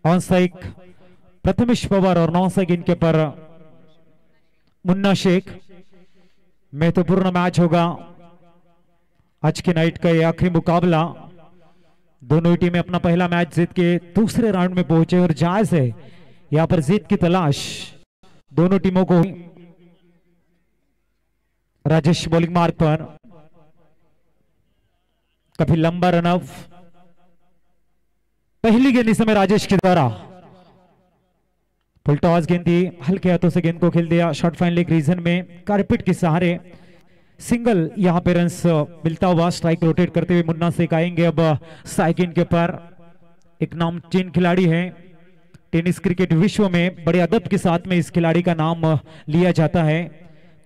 On strike Prathamesh Pawar और 9 second के पर मुन्ना शेख। महत्वपूर्ण match होगा आज के नाइट का, यह आखिरी मुकाबला। दोनों ही टीमें अपना पहला मैच जीत के दूसरे राउंड में पहुंचे और जायज है यहां पर जीत की तलाश दोनों टीमों को। राजेश बॉलिंग मार्ग पर, काफी लंबा रनअप। पहली गेंद इस समय राजेश के द्वारा, फुल टॉस गेंद थी, हल्के हाथों से गेंद को खेल दिया शॉर्ट फाइन लेग रीजन में। कारपेट के सहारे सिंगल यहां पे रन्स मिलता हुआ स्ट्राइक रोटेट करते हुए मुन्ना शेख आएंगे अब साइकिन के पर। एक नामचीन खिलाड़ी है टेनिस क्रिकेट विश्व में, बड़े अदब के साथ में इस खिलाड़ी का नाम लिया जाता है।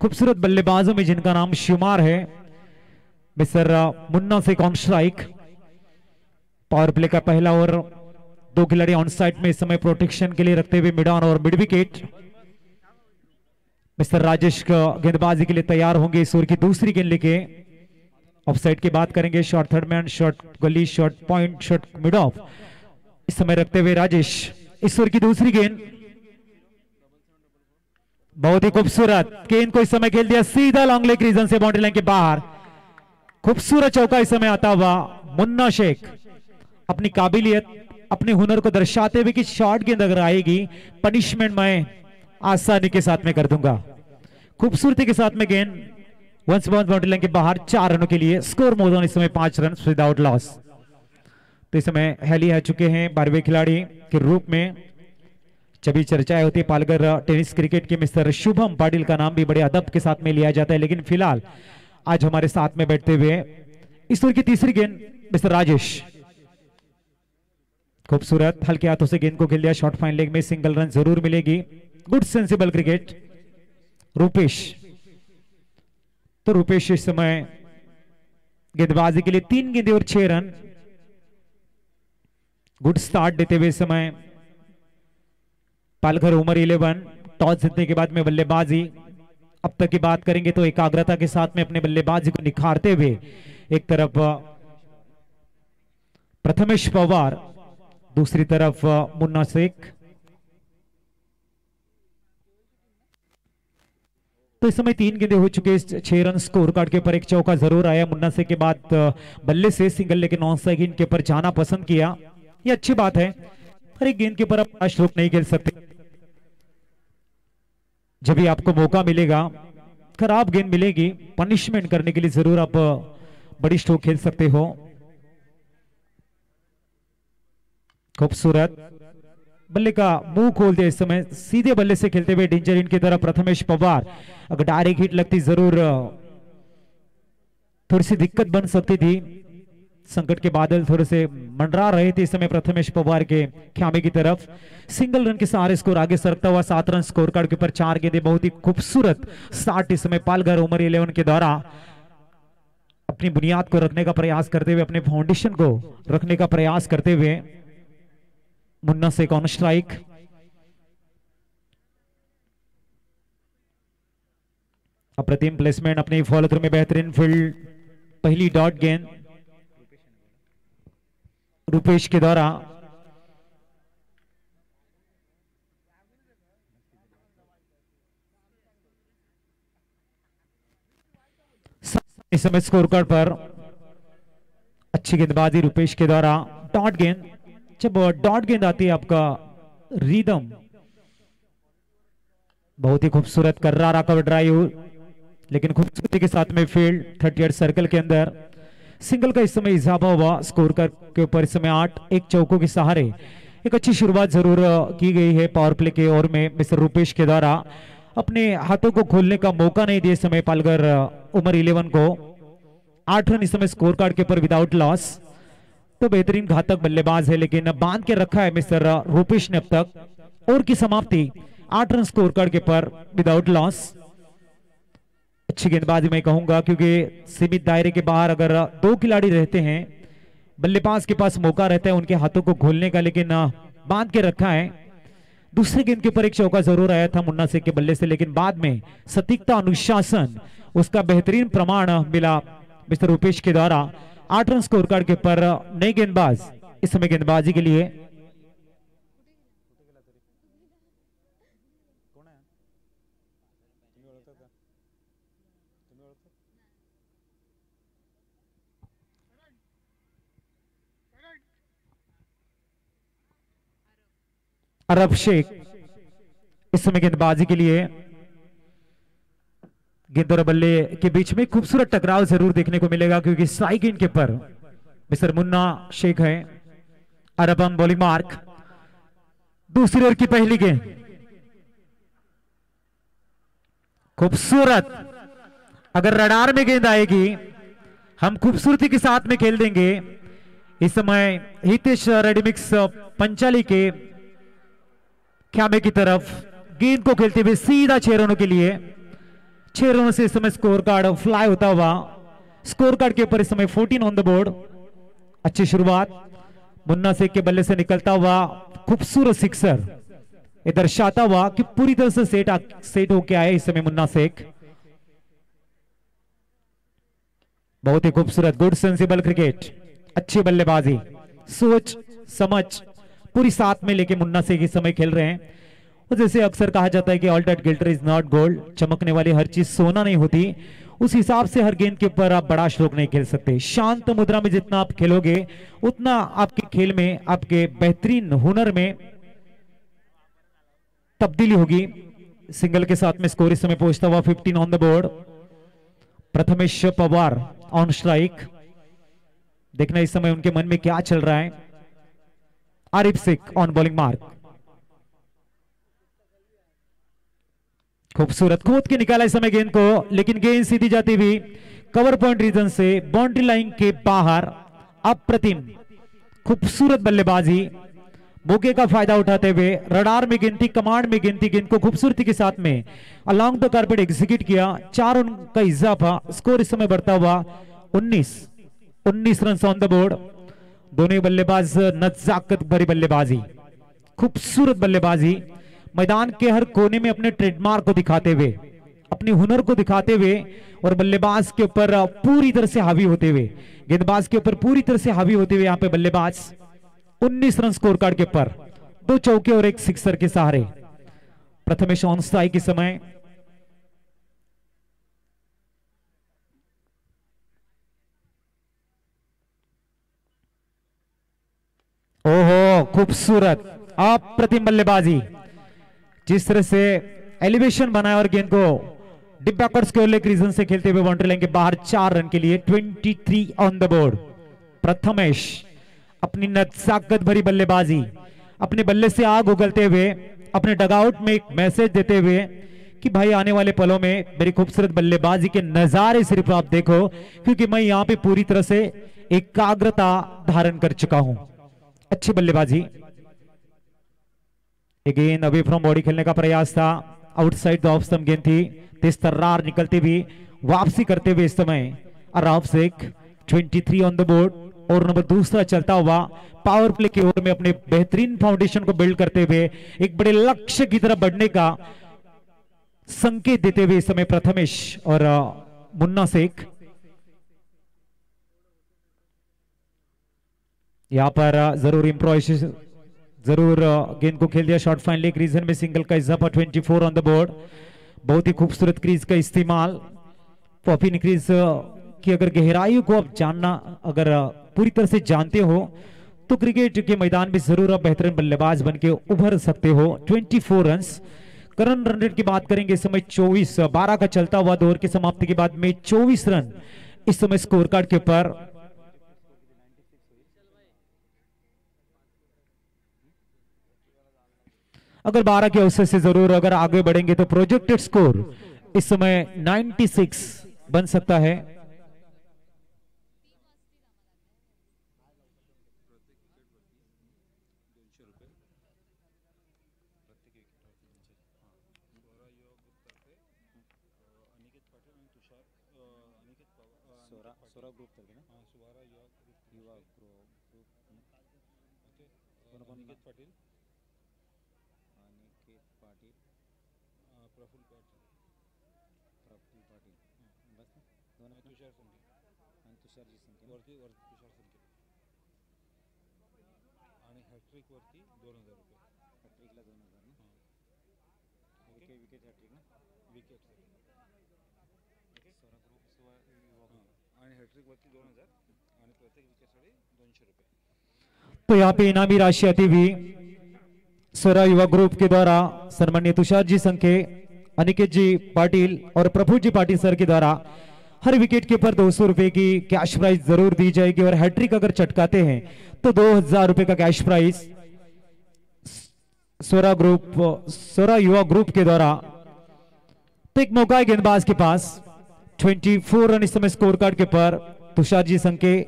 खूबसूरत बल्लेबाजों में जिनका नाम शुमार है mister Munna Shaikh on strike. Power play का पहला ओवर, दो खिलाड़ी ऑन साइड में इस समय प्रोटेक्शन के लिए रखते हुए मिड ऑन और मिड विकेट। मिस्टर राजेश का गेंदबाजी के लिए तैयार होंगे इस ओवर की दूसरी गेंद लेके। ऑफ साइड की बात करेंगे, short third man, short gully, short point, short mid off इस समय रखते हुए राजेश। इस ओवर की दूसरी गेंद बहुत ही खूबसूरत गेंद को इस समय खेल दिया सीधा लॉन्ग लेग रीजन से बाउंड्री लाइन के बाहर। खूबसूरत चौका इस समय आता हुआ मुन्ना शेख अपनी काबिलियत, अपने हुनर को दर्शाते हुए कि शॉर्ट गेंद अगर आएगी पनिशमेंट मैं आसानी के साथ में कर दूंगा। खूबसूरती के साथ में गेंद वंस बाउंड्री लाइन के बाहर 4 रनों के लिए। स्कोर मोर ऑन इस समय 5 रन विदाउट लॉस। तो इस समय हैली आ चुके हैं 12वें खिलाड़ी के रूप में। जब भी चर्चाएं होती है पालघर टेनिस क्रिकेट के मिस्टर शुभम पाटिल का नाम भी बड़े अदब के साथ में लिया जाता है, लेकिन फिलहाल आज हमारे साथ में बैठते हुए इस ओवर की तीसरी गेंद मिस्टर राजेश। खूबसूरत हल्के हाथों से गेंद को खेल दिया शॉर्ट फाइन लेग में, सिंगल रन जरूर मिलेगी। Good sensible cricket. रूपेश, तो रूपेश इस समय गेंदबाजी के लिए 3 गेंदें और 6 रन। गुड स्टार्ट देते हुए समय पालघर उमर 11 टॉस जीतने के बाद में बल्लेबाजी। अब तक की बात करेंगे तो एकाग्रता के साथ में अपने बल्लेबाजी को निखारते हुए एक तरफ प्रथमेश पवार, दूसरी तरफ मुन्ना शेख। तो इस समय 3 गेंदें हो चुके, 6 रन स्कोर कार्ड के ऊपर। एक चौका जरूर आया मुन्ना शेख के बाद बल्ले से सिंगल, लेकिन 9 सेकंड के ऊपर जाना पसंद किया। ये अच्छी बात है, हर एक गेंद के ऊपर आप स्ट्रोक नहीं खेल सकते। जब भी आपको मौका मिलेगा, खराब गेंद मिलेगी, पनिशमेंट करने के लिए जरूर आप बड़ी स्ट्रोक खेल सकते हो। खूबसूरत बल्ले का मुंह खोल दिया इस समय, सीधे बल्ले से खेलते हुए डेंजर इन की तरफ प्रथमेश पवार। अगर डायरेक्ट हिट लगती जरूर थोड़ी सी दिक्कत बन सकती थी। संकट के बादल थोड़े से मंडरा रहे थे इस समय प्रथमेश पवार के ख्यामे की तरफ। सिंगल रन के सहारे स्कोर आगे सरकता हुआ 7 रन स्कोर कार्ड के ऊपर। 4 गेंदें, बहुत ही खूबसूरत स्टार्ट इस समय पालघर उमर 11 के द्वारा अपनी बुनियाद को रखने का प्रयास करते हुए, अपने फाउंडेशन को रखने का प्रयास करते हुए मुन्ना शेख ऑन स्ट्राइक। अप्रतिम प्लेसमेंट अपने फॉलो थ्रू में, बेहतरीन फील्ड। पहली डॉट गेंद रूपेश के द्वारा। इस समय स्कोर कार्ड पर अच्छी गेंदबाजी रूपेश के द्वारा। डॉट गेंद, जब डॉट गेंद आती है आपका रिदम बहुत ही खूबसूरत कर्रारा कवर ड्राइव, लेकिन खूबसूरती के साथ में फील्ड 38 सर्कल के अंदर। सिंगल का इस समय इजाफा हुआ स्कोर के ऊपर इस समय 8। एक चौकों के सहारे एक अच्छी शुरुआत जरूर की गई है पावर प्ले के ओवर में मिस्टर रूपेश के द्वारा। अपने हाथों को खोलने का मौका नहीं दिए समय पालघर उमर 11 को। 8 रन इस समय स्कोर कार्ड के ऊपर विदाउट लॉस। तो बेहतरीन घातक बल्लेबाज है, लेकिन बांध के रखा है मिस्टर रूपेश ने अब तक। ओवर की समाप्ति 8 रन स्कोर कार्ड के ऊपर विदाउट लॉस। अच्छी गेंदबाजी मैं कहूंगा, क्योंकि सीमित दायरे के बाहर अगर 2 खिलाड़ी रहते हैं, बल्लेबाज के पास मौका रहता है उनके हाथों को खोलने का, लेकिन बांध के रखा है। दूसरे गेंद के ऊपर एक चौका जरूर आया था मुन्ना शेख के बल्ले से, लेकिन बाद में सटीकता, अनुशासन, उसका बेहतरीन प्रमाण मिला मिस्टर रूपेश के द्वारा। 8 रन स्कोर कार्ड के ऊपर नए गेंदबाज इस समय गेंदबाजी के लिए अरब शेख इस समय गेंदबाजी के लिए। गेंद और बल्ले के बीच में खूबसूरत टकराव जरूर देखने को मिलेगा क्योंकि स्ट्राइक गेंद के पर मिस्टर मुन्ना शेख है। अरब ऑन बॉलिंग मार्क। दूसरी ओवर की पहली गेंद खूबसूरत। अगर रडार में गेंद आएगी हम खूबसूरती के साथ में खेल देंगे। इस समय हितेश रेडीमिक्स पंचाली के ख्यामे की तरफ गेंद को खेलते हुए सीधा 6 रनों के लिए। 6 रनों से इस समय स्कोर कार्ड फ्लाई होता हुआ स्कोर कार्ड के ऊपर इस समय 14 ऑन द बोर्ड। अच्छी शुरुआत मुन्ना शेख के बल्ले से निकलता हुआ खूबसूरत सिक्सर। ये दर्शाता हुआ कि पूरी तरह से सेट होके आए इस समय मुन्ना शेख। बहुत ही खूबसूरत गुड सेंसिबल क्रिकेट, अच्छी बल्लेबाजी, सोच समझ पूरी साथ में लेके मुन्ना शेख इस समय खेल रहे हैं। और जैसे अक्सर कहा जाता है कि all that glitter is not gold, चमकने वाली हर चीज सोना नहीं होती। उस हिसाब से हर गेंद के ऊपर आप बड़ा स्ट्रोक नहीं खेल सकते। शांत मुद्रा में जितना आप खेलोगे उतना आपके खेल में, आपके बेहतरीन हुनर में तब्दीली होगी। सिंगल के साथ में स्कोर इस समय पहुंचता हुआ 15 on the board. Prathamesh Pawar on strike. देखना इस समय उनके मन में क्या चल रहा है। Arif Shaikh on bowling mark. खूबसूरत कूद के निकाला इस समय गेंद को, लेकिन गेंद सीधी जाती हुई कवर पॉइंट रीजन से बाउंड्री लाइन के बाहर। अप्रतिम खूबसूरत बल्लेबाजी, मौके का फायदा उठाते हुए रडार में गेंद थी, कमांड में गेंद थी, गेंद को खूबसूरती के साथ में अलोंग द कारपेट एग्जीक्यूट किया। 4 रन का इजाफा, स्कोर इस समय बढ़ता हुआ 19 रन ऑन द बोर्ड। दोनों बल्लेबाज नजाकत भरी बल्लेबाजी, खूबसूरत बल्लेबाजी, मैदान के हर कोने में अपने ट्रेडमार्क को दिखाते हुए, अपने हुनर को दिखाते हुए और बल्लेबाज के ऊपर पूरी तरह से हावी होते हुए, गेंदबाज के ऊपर पूरी तरह से हावी होते हुए यहाँ पे बल्लेबाज 19 रन स्कोर कार्ड के ऊपर, 2 चौके और 1 सिक्सर के सहारे। प्रथमेश ऑन स्ट्राइक के समय ओहो खूबसूरत अप्रतिम बल्लेबाजी, जिस तरह से एलिवेशन बनाया और गेंद को डिप बैकवर्ड्स के ओर लेग रीजन से खेलते हुए बाउंड्री लाइन के बाहर 4 रन के लिए 23 ऑन द बोर्ड। प्रथमेश अपनी नजाकत भरी बल्लेबाजी, अपने बल्ले से आग उगलते हुए अपने डगआउट में एक मैसेज देते हुए कि भाई आने वाले पलों में मेरी खूबसूरत बल्लेबाजी के नजारे सिर्फ आप देखो, क्योंकि मैं यहां पे पूरी तरह से एकाग्रता धारण कर चुका हूं। अच्छी बल्लेबाजी। गेंद अवे फ्रॉम बॉडी खेलने का प्रयास था, आउटसाइड द ऑफ स्टंप गेंद थी, तेज तर्रार निकलते हुए वापसी करते हुए इस समय अरब शेख 23 ऑन द बोर्ड। और नंबर दूसरा चलता हुआ पावर प्ले की ओर में अपने बेहतरीन फाउंडेशन को बिल्ड करते हुए एक बड़े लक्ष्य की तरफ बढ़ने का संकेत देते हुए इस समय प्रथमेश और मुन्ना शेख। यहां पर जरूर इम्प्रोवाइजेशन, जरूर गेंद को खेल दिया शॉर्ट फाइन लेग रीजन में, सिंगल का इजाफा 24 ऑन द बोर्ड। बहुत ही खूबसूरत क्रीज का इस्तेमाल। पॉपिन क्रीज की अगर गहराई को आप जानना, अगर पूरी तरह से जानते हो तो क्रिकेट के मैदान में जरूर आप बेहतरीन बल्लेबाज बनके उभर सकते हो। 24 रन। करंट रन रेट की बात करेंगे इस समय 24, 12 का चलता हुआ दौर की समाप्ति के बाद में 24 रन इस समय स्कोर कार्ड के ऊपर। अगर 12 के अवसर से जरूर अगर आगे बढ़ेंगे तो प्रोजेक्टेड स्कोर इस समय 96 बन सकता है। तो यहाँ पे इनामी राशि आती हुई सोरा युवा ग्रुप के द्वारा सन्माननीय तुषार जी संखे, अनिकेत जी पाटिल और प्रभु जी पाटिल सर के द्वारा हर विकेट के ऊपर 200 रुपए की कैश प्राइज जरूर दी जाएगी और हैट्रिक अगर चटकाते हैं तो 2000 रुपए का कैश प्राइज सोरा युवा ग्रुप के द्वारा। तो एक मौका है गेंदबाज के पास, 24 रन इस समय स्कोर कार्ड के पर तुषार जी संखे,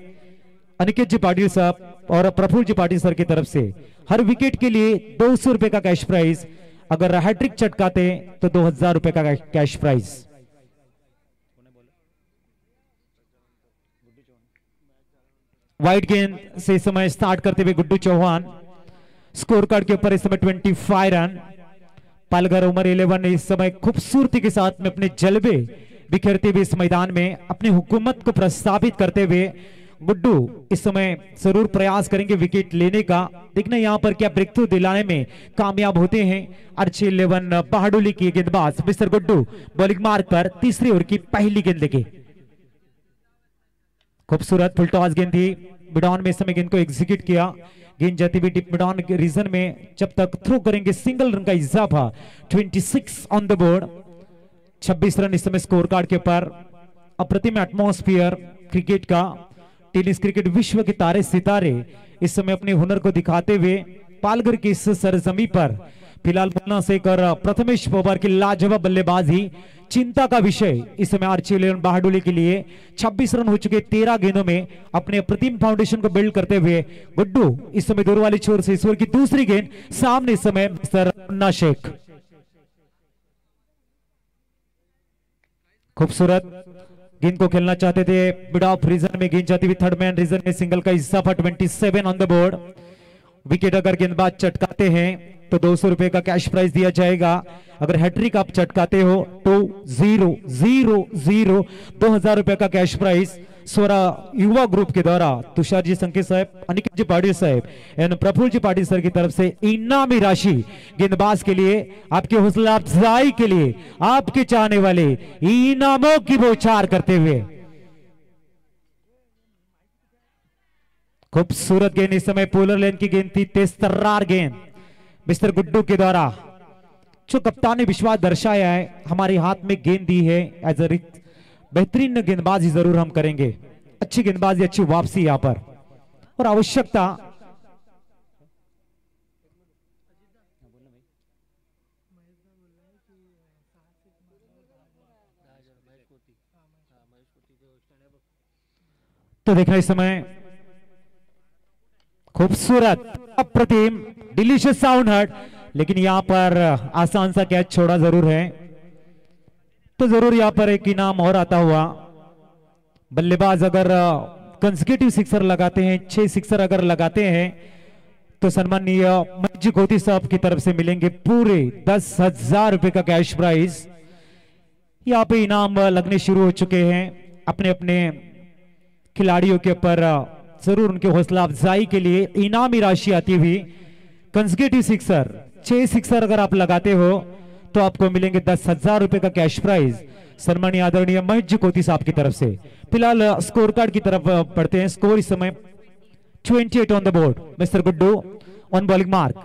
अनिकेत जी पाटिल साहब और प्रफुल्ल जी पाटिल सर की तरफ से हर विकेट के लिए 200 रुपए का कैश प्राइज, अगर हैट्रिक चटकाते तो 2000 रुपए का कैश प्राइज। वाइड गेंद से इस समय स्टार्ट करते हुए गुड्डू चौहान, स्कोर कार्ड के ऊपर इस समय 25 रन। पालघर उमर 11 ने इस समय खूबसूरती के साथ में अपने जलवे बिखेरते हुए इस मैदान में अपनी हुकूमत को प्रस्तावित करते हुए गुड्डू इस समय जरूर प्रयास करेंगे विकेट लेने का। देखना यहां पर क्या ब्रेक थ्रू दिलाने में कामयाब होते हैं। अर्ची 11 बहाडुली की गेंदबाज मिस्टर गुड्डू बॉलिंग मार्ग पर तीसरी ओवर की पहली गेंद लेके खूबसूरत फुल टॉस गेंद थी। मिडॉन में इस समय गेंद को एग्जीक्यूट किया। गेंद जाती हुई डिप मिडॉन रीजन में जब तक थ्रो करेंगे सिंगल रन का इजाफा। 26 ऑन द बोर्ड, 26 रन इस समय स्कोर कार्ड के ऊपर। अप्रतिम एटमॉस्फेयर क्रिकेट का, टेनिस क्रिकेट विश्व के तारे सितारे इस समय अपने हुनर को दिखाते हुए पालघर की इस सरजमी पर फिलहाल मुन्ना शेख और प्रथमेश पोबार की लाजवाब बल्लेबाजी चिंता का विषय इस समय आर्ची 11 बहाडुली के लिए। 26 रन हो चुके 13 गेंदों में अपने अप्रतिम फाउंडेशन को बिल्ड करते हुए गुड्डू इस समय दूर वाली छोर से ईश्वर की दूसरी गेंद सामने इस समय मिस्टर मुन्ना शेख। खूबसूरत गेंद को खेलना चाहते थे मिड ऑफ रीजन में, गेंद जाती हुई थर्ड मैन रीजन में, सिंगल का इजाफा। 27 ऑन द बोर्ड। विकेट अगर गेंदबाज चटकाते हैं तो 200 रुपए का कैश प्राइज दिया जाएगा। अगर हैट्रिक आप चटकाते हो तो 2000 रुपए का कैश प्राइज सोरा युवा ग्रुप के द्वारा तुषार जी संकेत साहब, अनिकेत जी पाटिल साहब एवं प्रफुल्ल जी पाटिल सर की तरफ से इनामी राशि गेंदबाज के लिए, आपके हौसला अफजाई के लिए, आपके चाहने वाले इनामों की बौछार करते हुए खूबसूरत गेंद इस समय पोलर लेन की गेंद थी। तेज तर्रार गेंद मिस्टर गुड्डू के द्वारा, जो कप्तान ने विश्वास दर्शाया है, हमारे हाथ में गेंद दी है। एज अ बेहतरीन गेंदबाजी जरूर हम करेंगे। अच्छी गेंदबाजी, अच्छी वापसी यहां पर और आवश्यकता तो देखना इस समय खूबसूरत अप्रतिम डिलीशियस साउंड हर्ट, लेकिन यहां पर आसान सा कैच छोड़ा जरूर है, तो जरूर यहां पर एक इनाम और आता हुआ। बल्लेबाज अगर कंसेक्यूटिव सिक्सर लगाते हैं, 6 सिक्सर अगर लगाते हैं तो सन्माननीय मंजू गोती साहब की तरफ से मिलेंगे पूरे 10,000 रुपए का कैश प्राइज। यहां पे इनाम लगने शुरू हो चुके हैं अपने अपने खिलाड़ियों के ऊपर। जरूर उनके हौसला अफजाई के लिए इनामी राशि आती हुई। कंसेक्यूटिव सिक्सर 6 सिक्सर अगर आप लगाते हो तो आपको मिलेंगे 10,000 रुपए का कैश प्राइज सन्माननीय आदरणीय महेश जी कोती साहब की तरफ से। फिलहाल स्कोर कार्ड की तरफ पढ़ते हैं। स्कोर इस समय 28 on the board. Mister Guddu on bowling mark.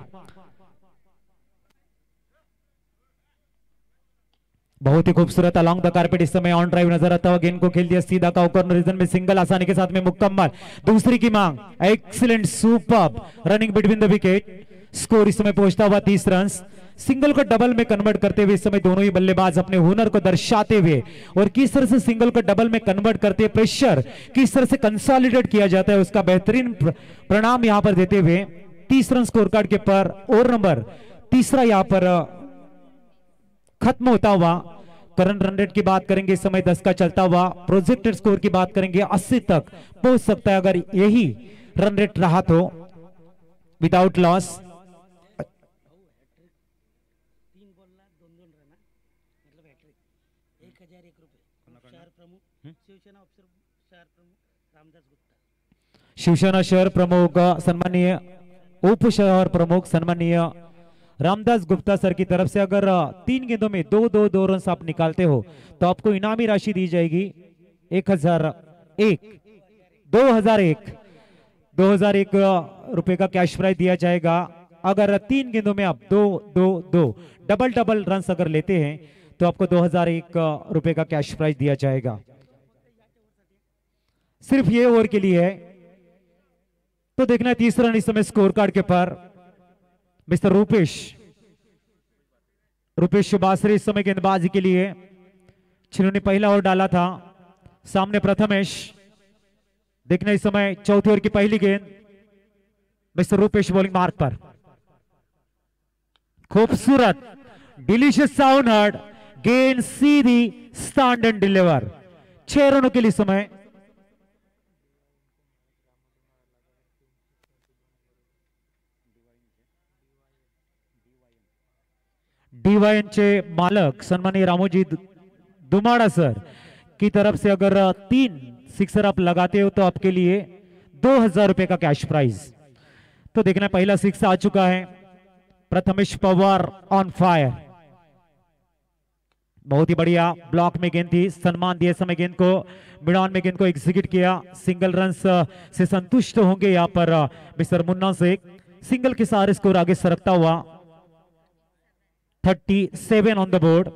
बहुत ही खूबसूरत अलोंग द कारपेट इस समय ऑन ड्राइव नजर आता हुआ। गेंद को खेल दिया सीधा का कॉर्नर रीजन में, सिंगल आसानी के साथ में मुकम्मल। दूसरी की मांग, excellent superb running between the wicket. Score इस समय पहुंचता हुआ 30 रन। सिंगल को डबल में कन्वर्ट करते हुए इस समय दोनों ही बल्लेबाज अपने हुनर को दर्शाते हुए और किस तरह से सिंगल को डबल में कन्वर्ट करते हुए प्रेशर किस तरह से कंसोलिडेट किया जाता है उसका बेहतरीन परिणाम यहां पर देते हुए 30 रन स्कोर कार्ड के पर ओवर नंबर तीसरा यहां पर खत्म होता हुआ। करंट रन रेट की बात करेंगे इस समय 10 का चलता हुआ। प्रोजेक्टेड स्कोर की बात करेंगे 80 तक पहुंच सकता है अगर यही रन रेट रहा तो विदाउट लॉस। शिवसेना शहर प्रमुख सन्माननीय उप शहर प्रमुख सन्माननीय रामदास गुप्ता सर की तरफ से अगर 3 गेंदों में 2-2 रन आप निकालते हो तो आपको इनामी राशि दी जाएगी 2001 रुपए का कैश प्राइज दिया जाएगा। अगर 3 गेंदों में आप 2-2-2 डबल डबल रन अगर लेते हैं तो आपको 2001 रुपए का कैश प्राइज दिया जाएगा। सिर्फ ये ओवर के लिए है। तो देखना है तीसरा रन इस समय स्कोर कार्ड के पर मिस्टर रूपेश बासरे इस समय गेंदबाजी के लिए, जिन्होंने पहला ओवर डाला था। सामने प्रथमेश। देखना इस समय चौथे ओवर की पहली गेंद, मिस्टर रूपेश बॉलिंग मार्क पर। खूबसूरत डिलीशियस साउंड हर्ड, गेंद सीधी स्टैंड एंड डिलीवर। 6 रनों के लिए समय। डीवायनचे मालक सन्माननीय रामोजी दुमाड़ा सर की तरफ से अगर 3 सिक्सर आप लगाते हो तो आपके लिए 2000 रुपए का कैश प्राइज। तो देखना पहला सिक्स आ चुका है। Prathamesh Pawar on fire. बहुत ही बढ़िया ब्लॉक में गेंद थी, सम्मान दिया समय गेंद को, मिडान में गेंद को एग्जीक्यूट किया। सिंगल रन से संतुष्ट होंगे यहां पर मिस्टर मुन्ना शेख। सिंगल के सहारे स्कोर आगे सरकता हुआ। 37 ऑन द बोर्ड।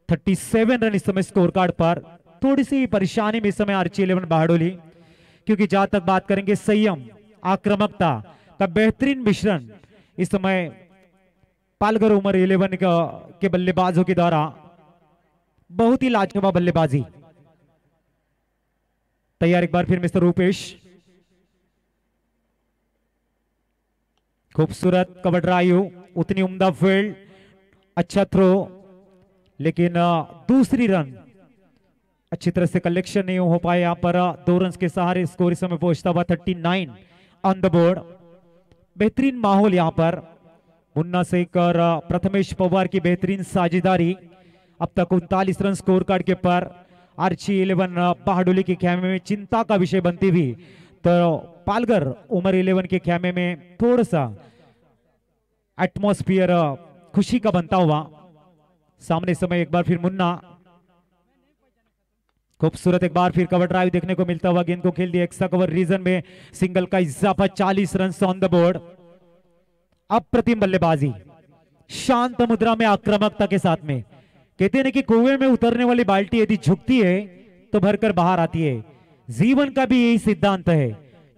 37 रन इस समय स्कोर कार्ड पर। थोड़ी सी परेशानी में इस समय आर्ची 11 बारडोली, क्योंकि जहां तक बात करेंगे संयम आक्रामकता का बेहतरीन मिश्रण इस समय पालघर उमर 11 के बल्लेबाजों के द्वारा बहुत ही लाजवाब बल्लेबाजी। तैयार एक बार फिर मिस्टर रूपेश। खूबसूरत कवर ड्राइव, उतनी उम्दा फील्ड, अच्छा थ्रो, लेकिन दूसरी रन अच्छी तरह से कलेक्शन नहीं हो पाए। यहां पर 2 रन के सहारे स्कोर इस समय पहुंचता हुआ 39 ऑन द बोर्ड। बेहतरीन माहौल यहां पर। मुन्ना शेख और प्रथमेश पवार की बेहतरीन साझेदारी। अब तक 39 रन स्कोर कार्ड के पर। आर्ची 11 बारडोली के खेमे में चिंता का विषय बनती हुई तो पालघर उमर 11 के खेमे में थोड़ा सा एटमॉस्फियर खुशी का बनता हुआ। सामने समय एक बार फिर मुन्ना। खूबसूरत एक बार फिर कवर ड्राइव देखने को मिलता हुआ। गेंद को खेल दिया एक्स्ट्रा कवर रीजन में, सिंगल का इजाफा। 40 रन ऑन द बोर्ड। अप्रतिम बल्लेबाजी, शांत मुद्रा में आक्रामकता के साथ में। कहते हैं कि कुएं में उतरने वाली बाल्टी यदि झुकती है तो भरकर बाहर आती है। जीवन का भी यही सिद्धांत है,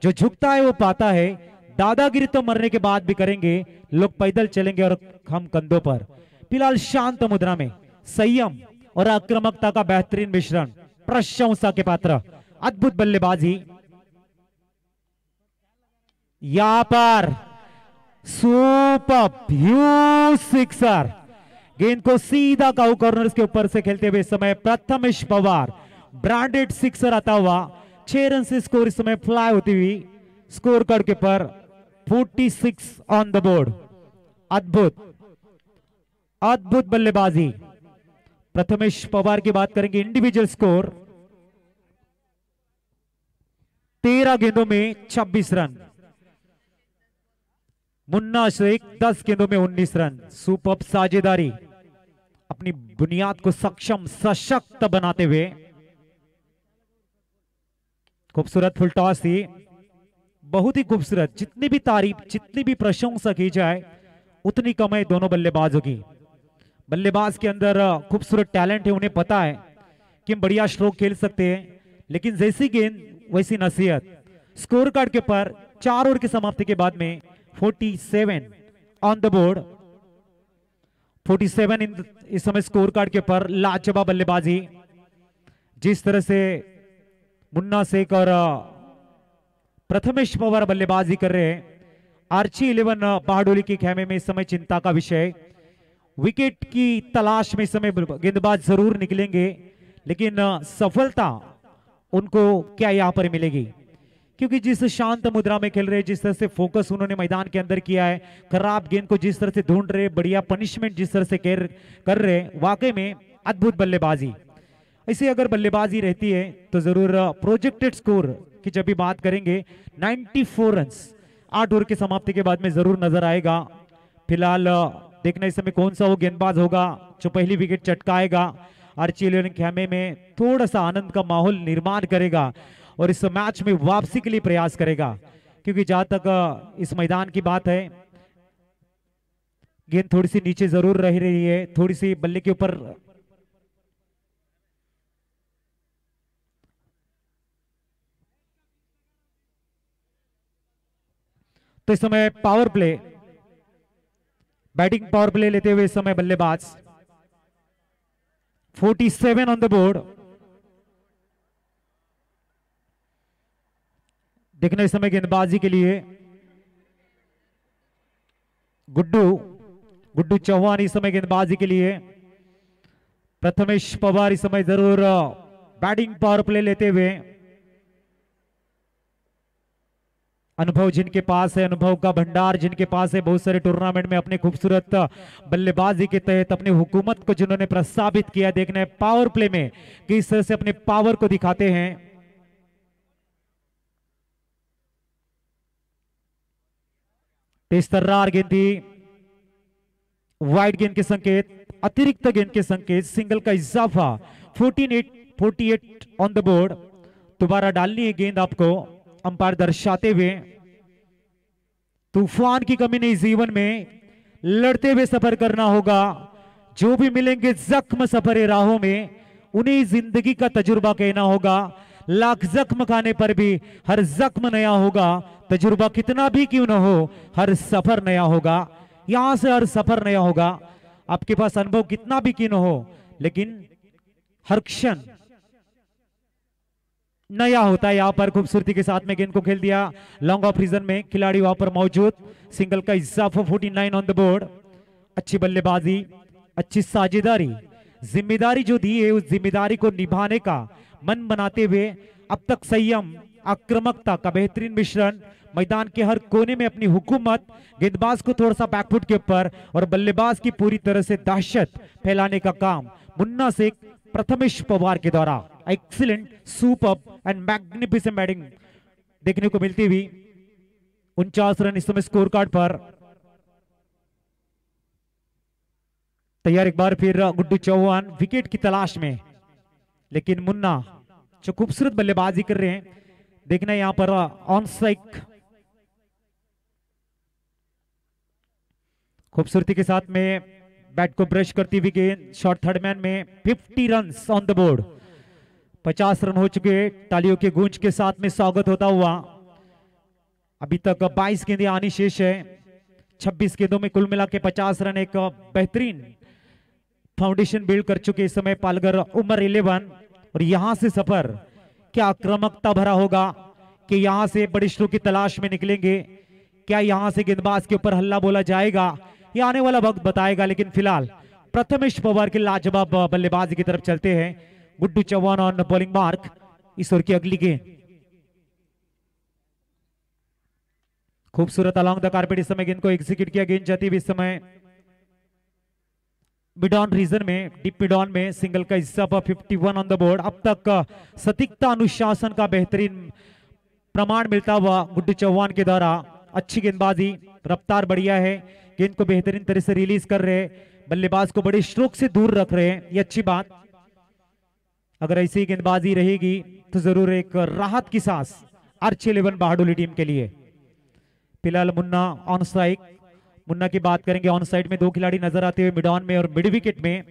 जो झुकता है वो पाता है। दादागिरी तो मरने के बाद भी करेंगे, लोग पैदल चलेंगे और हम कंधों पर। फिलहाल शांत मुद्रा में संयम और आक्रामकता का बेहतरीन मिश्रण, प्रशंसा के पात्र। अद्भुत बल्लेबाजी। यहां पर सुपर ह्यूज सिक्सर, गेंद को सीधा काउ कॉर्नर्स के ऊपर से खेलते हुए समय प्रथमेश पवार ब्रांडेड सिक्सर आता हुआ। 6 रन से स्कोर इस समय फ्लाई होती हुई score card K per 46 on the board. अद्भुत अद्भुत बल्लेबाजी। प्रथमेश पवार की बात करेंगे इंडिविजुअल स्कोर 13 गेंदों में 26 रन। मुन्ना शेख 10 गेंदों में 19 रन। सुपर साझेदारी, अपनी बुनियाद को सक्षम सशक्त बनाते हुए। खूबसूरत फुल टॉस थी, बहुत ही खूबसूरत। जितनी भी तारीफ, जितनी भी प्रशंसा की जाए उतनी कम है दोनों बल्लेबाजों की। बल्लेबाज के अंदर खूबसूरत टैलेंट है, उन्हें पता है कि हम बढ़िया स्ट्रोक खेल सकते हैं, लेकिन जैसी गेंद वैसी नसीहत। स्कोर कार्ड के पर 4 ओवर की समाप्ति के बाद में 47 ऑन द बोर्ड। 47 इस समय स्कोर कार्ड के पर। लाजवाब बल्लेबाजी, जिस तरह से मुन्ना शेख और प्रथमेश पवार बल्लेबाजी कर रहे हैं। आर्ची 11 बारडोली के खेमे में इस समय चिंता का विषय। विकेट की तलाश में इस समय गेंदबाज जरूर निकलेंगे, लेकिन सफलता उनको क्या यहां पर मिलेगी? क्योंकि जिस शांत मुद्रा में खेल रहे, जिस तरह से फोकस उन्होंने मैदान के अंदर किया है, खराब गेंद को जिस तरह से ढूंढ रहे, बढ़िया पनिशमेंट जिस तरह से कर रहे, वाकई में अद्भुत बल्लेबाजी। ऐसे अगर बल्लेबाजी रहती है तो जरूर प्रोजेक्टेड स्कोर की जब भी बात करेंगे 94 रन 8 ओवर की समाप्ति के बाद में जरूर नजर आएगा। फिलहाल देखना इस समय कौन सा वो गेंदबाज होगा जो पहली विकेट चटकाएगा। आर्ची 11 खेमे में थोड़ा सा आनंद का माहौल निर्माण करेगा और इस मैच में वापसी के लिए प्रयास करेगा, क्योंकि जहां तक इस मैदान की बात है, गेंद थोड़ी सी नीचे जरूर रह रही है, थोड़ी सी बल्ले के ऊपर तो इस समय power play, batting power play लेते हुए इस समय बल्लेबाज 47 ऑन द बोर्ड। देखना इस समय गेंदबाजी के लिए गुड्डू चौहान इस समय गेंदबाजी के लिए, प्रथमेश पवार इस समय जरूर बैटिंग पावर प्ले लेते हुए। अनुभव जिनके पास है, अनुभव का भंडार जिनके पास है, बहुत सारे टूर्नामेंट में अपने खूबसूरत बल्लेबाजी के तहत अपनी हुकूमत को जिन्होंने प्रस्तावित किया, देखना है पावर प्ले में किस तरह से अपने पावर को दिखाते हैं। तेज तर्रार गेंद थी, वाइड गेंद के संकेत, अतिरिक्त गेंद के संकेत, सिंगल का इजाफा, 48 ऑन द बोर्ड। दोबारा डालनी है गेंद आपको, अंपायर दर्शाते हुए। तूफान की कमी नहीं जीवन में, लड़ते हुए सफर करना होगा। जो भी मिलेंगे जख्म सफर राहों में, उन्हें जिंदगी का तजुर्बा कहना होगा। लाख जख्म खाने पर भी हर जख्म नया होगा, तजुर्बा कितना भी क्यों ना हो, हर सफर नया होगा। यहां से हर सफर नया होगा। आपके पास अनुभव कितना भी क्यों ना हो, लेकिन हर क्षण नया होता है। यहां पर खूबसूरती के साथ में गेंद को खेल दिया लॉन्ग ऑफ रीजन में, खिलाड़ी वहां पर मौजूद, सिंगल का इजाफा, 49 ऑन द बोर्ड। अच्छी बल्लेबाजी, अच्छी साझेदारी, जिम्मेदारी जो दी है उस जिम्मेदारी को निभाने का मन बनाते हुए अब तक संयम, आक्रामकता का बेहतरीन मिश्रण, मैदान के हर कोने में अपनी हुकूमत, गेंदबाज को थोड़ा सा बैकफुट के ऊपर और बल्लेबाज की पूरी तरह से दहशत फैलाने का काम मुन्ना शेख, प्रथमेश पवार के द्वारा excellent, super end magnificent batting देखने को मिलती हुई। 49 रन इस समय स्कोर कार्ड पर। तैयार एक बार फिर गुड्डू चौहान विकेट की तलाश में, लेकिन मुन्ना जो खूबसूरत बल्लेबाजी कर रहे हैं। देखना यहां पर ऑन स्ट्राइक, खूबसूरती के साथ में बैट को ब्रश करती हुई गेंद, शॉर्ट थर्ड मैन में 50 run on the board. 50 run हो चुके, तालियों के गूंज के साथ में स्वागत होता हुआ। अभी तक 22 गेंदें आनी शेष है, 26 गेंदों में कुल मिला के 50 रन, एक बेहतरीन फाउंडेशन बिल्ड कर चुके इस समय पालघर उमर 11। और यहां से सफर क्या आक्रामकता भरा होगा कि यहां से बड़े स्ट्रोक की तलाश में निकलेंगे। क्या यहां से गेंदबाज के ऊपर हल्ला बोला जाएगा, ये आने वाला वक्त बताएगा। लेकिन फिलहाल प्रथमेश पवार के लाजवाब बल्लेबाजी की तरफ चलते हैं। Guddu Chauhan on bowling mark, इस ओवर की अगली गेंद खूबसूरत अलॉन्ग द कारपेट इस समय गेंद को एग्जीक्यूट किया। गेंद जाती हुई इस समय मिड ऑन रीजन में, डीप मिड ऑन में, सिंगल का हिस्सा 51 ऑन द बोर्ड। अब तक सटीकता, अनुशासन का बेहतरीन प्रमाण मिलता हुआ गुड्डू चौहान के द्वारा। अच्छी गेंदबाजी, रफ्तार बढ़िया है, गेंद को बेहतरीन तरह से रिलीज कर रहे, बल्लेबाज को बड़े स्ट्रोक से दूर रख रहे हैं, ये अच्छी बात। अगर ऐसी गेंदबाजी रहेगी तो जरूर एक राहत की सांस आर्च 11 बहादुरी टीम के लिए। फिलहाल मुन्ना ऑन स्ट्राइक, मुन्ना की बात करेंगे। ऑन साइड में 2 खिलाड़ी नजर आते हुए मिड ऑन में और मिड विकेट में।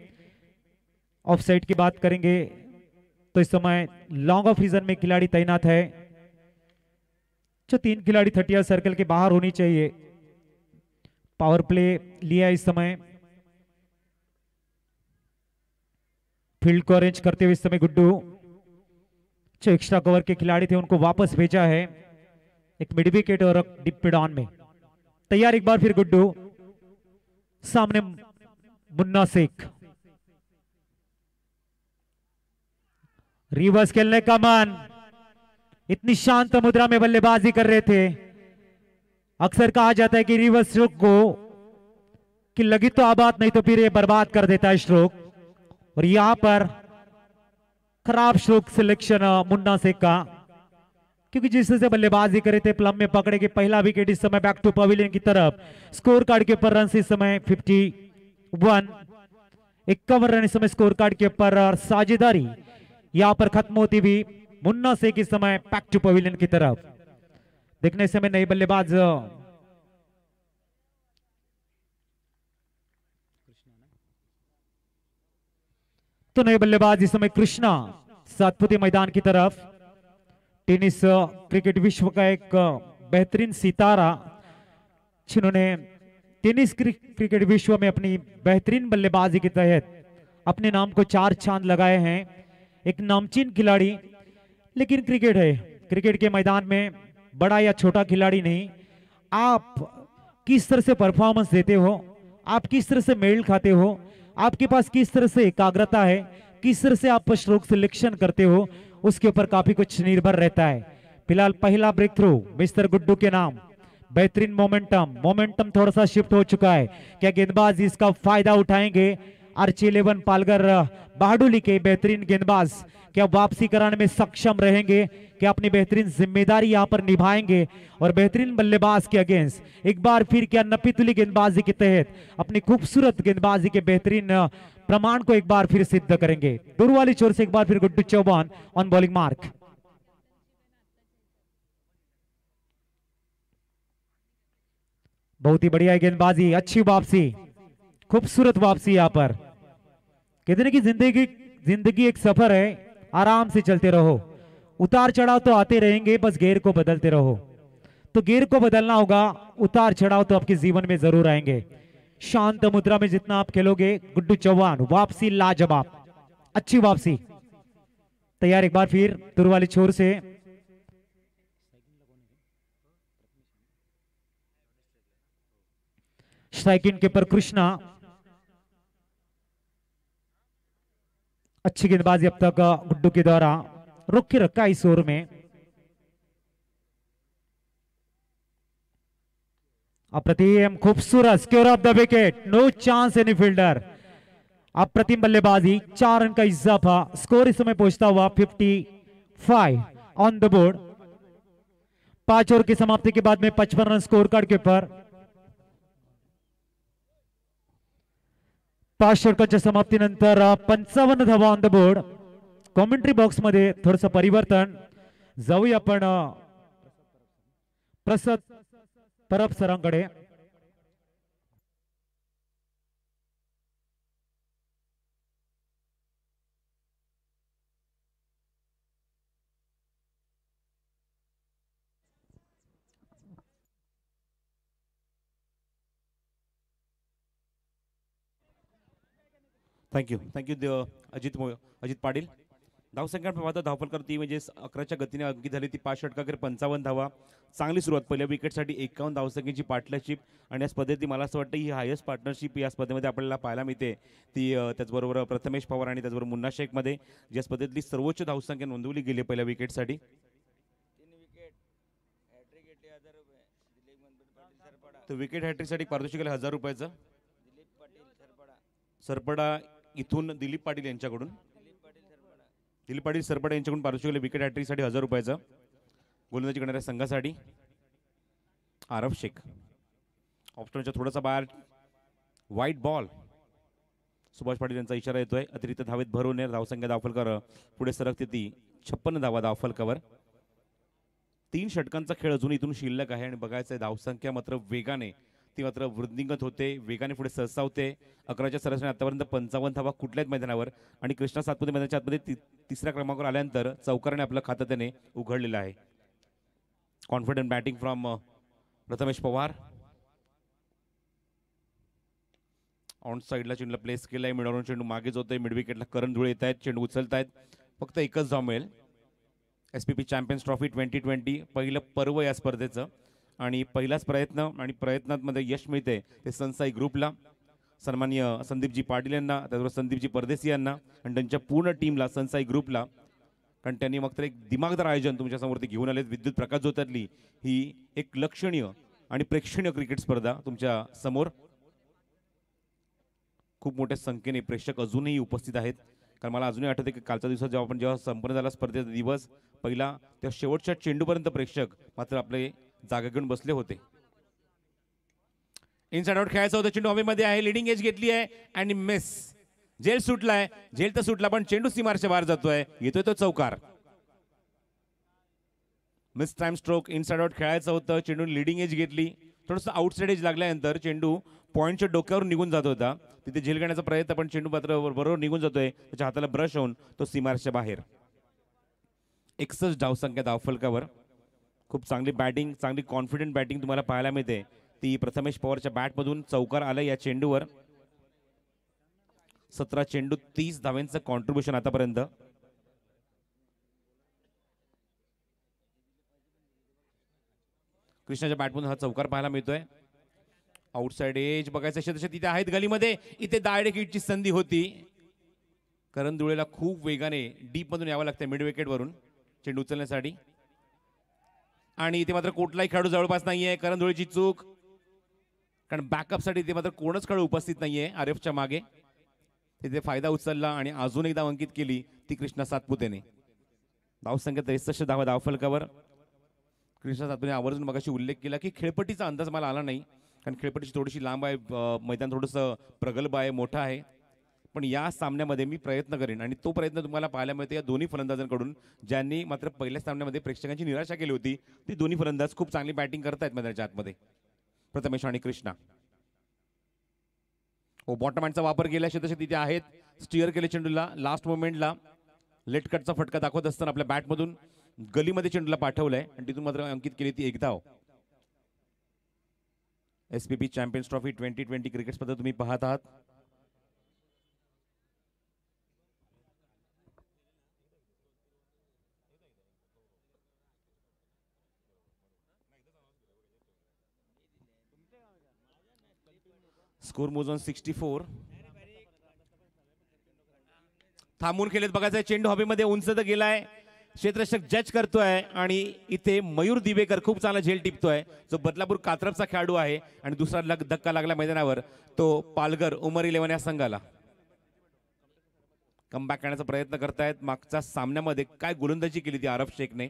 ऑफ साइड की बात करेंगे तो इस समय लॉन्ग ऑफ रीजन में खिलाड़ी तैनात है। जो 3 खिलाड़ी 30 सर्कल के बाहर होनी चाहिए। पावर प्ले लिया इस समय, फील्ड को अरेंज करते हुए इस समय गुड्डू, जो एक्स्ट्रा कवर के खिलाड़ी थे उनको वापस भेजा है। एक मिड विकेट और डीप मिड ऑन में। तैयार एक बार फिर गुड्डू, सामने मुन्ना शेख। रिवर्स खेलने का मन, इतनी शांत मुद्रा में बल्लेबाजी कर रहे थे। अक्सर कहा जाता है कि रिवर्स स्ट्रोक को कि लगी तो आबाद, नहीं तो फिर ये बर्बाद कर देता है स्ट्रोक। और यहां पर खराब स्ट्रोक सिलेक्शन मुन्ना शेख का, क्योंकि जिस तरह से बल्लेबाजी करे थे प्लम में पकड़े के पहला विकेट इस समय बैक टू पवेलियन की तरफ। स्कोर कार्ड के ऊपर रन इस समय 51, 51 रन इस समय स्कोर कार्ड के ऊपर। और साझेदारी यहां पर खत्म होती हुई मुन्ना शेख इस समय बैक टू पवेलियन की तरफ। देखने इस समय नए बल्लेबाज तो नए बल्लेबाज इस समय कृष्णा सातपुते मैदान की तरफ। टेनिस क्रिकेट विश्व का एक बेहतरीन सितारा जिन्होंने टेनिस क्रिकेट विश्व में अपनी बेहतरीन बल्लेबाजी के तहत अपने नाम को 4 चांद लगाए हैं। एक नामचीन खिलाड़ी, लेकिन क्रिकेट है, क्रिकेट के मैदान में बड़ा या छोटा खिलाड़ी नहीं, आप किस तरह से परफॉर्मेंस देते हो, आप किस तरह से मेल खाते हो, आपके पास किस तरह से एकाग्रता है, किस तरह से आप स्ट्रोक सिलेक्शन करते हो, उसके ऊपर काफी कुछ निर्भर रहता है। फिलहाल पहला ब्रेक थ्रू मिस्टर गुड्डू के नाम। बेहतरीन मोमेंटम थोड़ा सा शिफ्ट हो चुका है। क्या गेंदबाज इसका फायदा उठाएंगे? आर्ची11 पालघर बारडोली के बेहतरीन गेंदबाज क्या वापसी कराने में सक्षम रहेंगे? क्या अपनी बेहतरीन जिम्मेदारी यहां पर निभाएंगे? और बेहतरीन बल्लेबाज के अगेंस्ट एक बार फिर क्या नपीतुली गेंदबाजी के तहत अपनी खूबसूरत गेंदबाजी के बेहतरीन प्रमाण को एक बार फिर सिद्ध करेंगे? दूर वाली छोर से एक बार फिर Guddu Chauhan on bowling mark. बहुत ही बढ़िया गेंदबाजी, अच्छी वापसी, खूबसूरत वापसी। यहां पर कहते हैं कि जिंदगी एक सफर है, आराम से चलते रहो, उतार चढ़ाव तो आते रहेंगे, बस गियर को बदलते रहो। तो गियर को बदलना होगा, उतार चढ़ाव तो आपके जीवन में जरूर आएंगे। शांत मुद्रा में जितना आप खेलोगे, गुड्डू चौहान वापसी लाजवाब, अच्छी वापसी। तैयार एक बार फिर दूर वाली छोर से स्ट्राइकिंग के पर कृष्णा, अच्छी गेंदबाजी अब तक गुड्डू के द्वारा, रुक के रखा इस ओवर में। अप्रतिम खूबसूरत square of the wicket, no chance any fielder. अप्रतिम बल्लेबाजी, 4 रन का इजाफा, स्कोर इस समय पहुंचता हुआ 55 ऑन द बोर्ड। 5 ओवर की समाप्ति के बाद में 55 रन स्कोर कार्ड के ऊपर। 5 षटकांच्या समाप्तीनंतर 55 धावा on the board. Commentary box मध्ये थोडंसं परिवर्तन, जाऊया आपण प्रसाद परब सरांकडे। थँक्यू अजित पाटील। धावसंख्या पाहता धावफलकर ती म्हणजे 11च्या गतीने अंकित झाली ती 5 षटकांवर 55 धावा, चांगली सुरुवात। पहिल्या विकेटसाठी 51 धावसंख्येची पार्टनरशिप आणि या स्पर्धेत मला असं वाटतं ही हायेस्ट पार्टनरशिप या स्पर्धेमध्ये आपल्याला पाहायला मिळते ती। त्याचबरोबर प्रथमेश पवार आणि त्याचबरोबर मुन्ना शेखमध्ये ज्या स्पर्धेतली सर्वोच्च धावसंख्या नोंदवली गेली पहिल्या विकेटसाठी। 3 विकेट हॅट्रिक घेतली 1000 रुपये। दिलीप पाटील सरपडा, तो विकेट हॅट्रिकसाठी पारितोषिक 1000 रुपयाचं। दिलीप पाटील सरपडा इथून दिलीप पाटील यांच्याकडून, दिलीप पाटील सरपडा यांच्याकडून पारितोषिक विकेट हॅट्रिकसाठी 1000 रुपयाचं। गोलंदाजी करणाऱ्या संघासाठी आरफ शेख। ऑप्शनच्या थोडासा बाहेर, वाईट बॉल। सुभाष पाटील यांचा इशारा येतोय, अतिरिक्त धावेत भर होणार। धावसंख्या धावफलकर पुढे सरकते ती 56 धावा धावफलकावर। 3 षटकांचा खेळ अजून इथून शिल्लक आहे आणि बघायचं आहे धावसंख्या मात्र वेगाने ती मात्र वृद्धिंगत होते, वेगाने पुढे सरसावते। 11च्या सरासरी आतापर्यंत 55 धावा कुठल्याच मैदानावर आणि कृष्णा सातपुते मैदानाच्या आतमध्ये तिसऱ्या क्रमांकावर आल्यानंतर चौकाराने आपलं खातं त्याने उघडलेलं आहे। Confident batting from Prathamesh Pawar. On साईडला चेंडूला प्लेस केलाय, मिडवरून चेंडू मागे जातोय, मिड विकेटला करण धुळे येत आहेत, चेंडू उचलतायत, फक्त एकच धाव मिळेल। SPP चॅम्पियन्स ट्रॉफी 2020 पहिलं पर्व या स्पर्धेचं आणि पहिलाच प्रयत्न आणि प्रयत्नांमध्ये यश मिळते ते सनसाई ग्रुपला, सन्माननीय संदीपजी पाटील यांना, त्याचबरोबर संदीपजी परदेसी यांना आणि त्यांच्या पूर्ण टीमला, सनसाई ग्रुपला, कारण त्यांनी मात्र एक दिमागदार आयोजन तुमच्यासमोर ते घेऊन आलेत। विद्युत प्रकाश ज्योतातली ही एक लक्षणीय आणि प्रेक्षणीय क्रिकेट स्पर्धा तुमच्या समोर। खूप मोठ्या संख्येने प्रेक्षक अजूनही उपस्थित आहेत, कारण मला अजूनही आठवते की कालच्या दिवसात जेव्हा संपन्न झाला स्पर्धेचा दिवस पहिला, त्या शेवटच्या चेंडूपर्यंत प्रेक्षक मात्र आपले जागा घेऊन बसले होते। इनसाइड आउट खेळायचा होता, चेंडू हवेमध्ये आहे, लीडिंग एज घेतली आहे आणि मिस। झेल सुटलाय, झेल तर सुटला पण चेंडू सीमारच्या बाहेर जातोय, येतोय तो चौकार। Miss time stroke, inside out खेळायचं होतं, चेंडू लीडिंग एज घेतली, थोडंसं आउटसाइड एज लागल्यानंतर चेंडू पॉईंटच्या डोक्यावर निघून जात होता. तिथे झेल घेण्याचा प्रयत्न, पण चेंडू मात्र बरोबर निघून जातोय. त्याच्या हाताला ब्रश होऊन तो सीमारेषेच्या बाहेर. 61 धावसंख्या धावफलकावर. खूप चांगली बॅटिंग, चांगली कॉन्फिडंट बॅटिंग तुम्हाला पाहायला मिळते ती प्रथमेश पवारच्या बॅटमधून. चौकार आला या चेंडूवर. 17 चेंडू 30 धावांचं कॉन्ट्रीब्युशन आतापर्यंत. कृष्णाच्या बॅटमधून हा चौकार पाहायला मिळतोय. आउटसाइड एज बघायचं तसे तिथे आहेत गलीमध्ये. इथे डायरेक्ट हिटची संधी होती. करण धुळेला खूप वेगाने डीप मधून यावं लागतं मिड विकेट वरून चेंडू उचलण्यासाठी. आणि इथे मात्र कुठलाही खेळाडू जवळपास नाहीये. करण धुळेची चूक, कारण बॅकअपसाठी इथे मात्र कोणच खेळाडू उपस्थित नाहीये आरेफच्या मागे. तिथे फायदा उचलला आणि अजून एकदा अंकित केली ती कृष्णा सातपुतेने. धावसंख्या 63 धावा धावफलकावर. कृष्णा सातपुतेने आवर्जून मगाशी उल्लेख केला की खेळपट्टीचा अंदाज मला आला नाही, कारण खेळपट्टीची थोडीशी लांब आहे, मैदान थोडंसं प्रगल्भ आहे, मोठं आहे. पण या सामन्यामध्ये मी प्रयत्न करेन आणि तो प्रयत्न तुम्हाला पाहायला मिळते या दोन्ही फलंदाजांकडून, ज्यांनी मात्र पहिल्या सामन्यामध्ये प्रेक्षकांची निराशा केली होती. ती दोन्ही फलंदाज खूप चांगली बॅटिंग करतायत मैदानाच्या आतमध्ये, प्रथमेश आणि कृष्णा. बॉटम हँडचा वापर केल्याशिवाय तसे तिथे आहेत. स्टिअर केले चेंडूला लास्ट मोमेंटला. लेट कटचा फटका दाखवत असताना आपल्या बॅटमधून गलीमध्ये चेंडूला पाठवलंय आणि तिथून मात्र अंकित केली ती 1 धाव. SPP चॅम्पियन्स ट्रॉफी 2020 क्रिकेट स्पर्धा तुम्ही पाहत आहात. स्कोर मोजून 64. थांबून खेळत बघायचं. चेंडू हवेमध्ये उंच तर गेलाय. क्षेत्ररक्षक जज करतोय आणि इथे मयूर दिवेकर खूप चांगला झेल टिपतोय, जो बदलापूर कात्रपचा खेळाडू आहे. आणि दुसरा धक्का लागला मैदानावर तो पालघर उमर 11 या संघाला. कमबॅक करण्याचा प्रयत्न करतायत. मागच्या सामन्यामध्ये काय गोलंदाजी केली ती आरफ शेखने.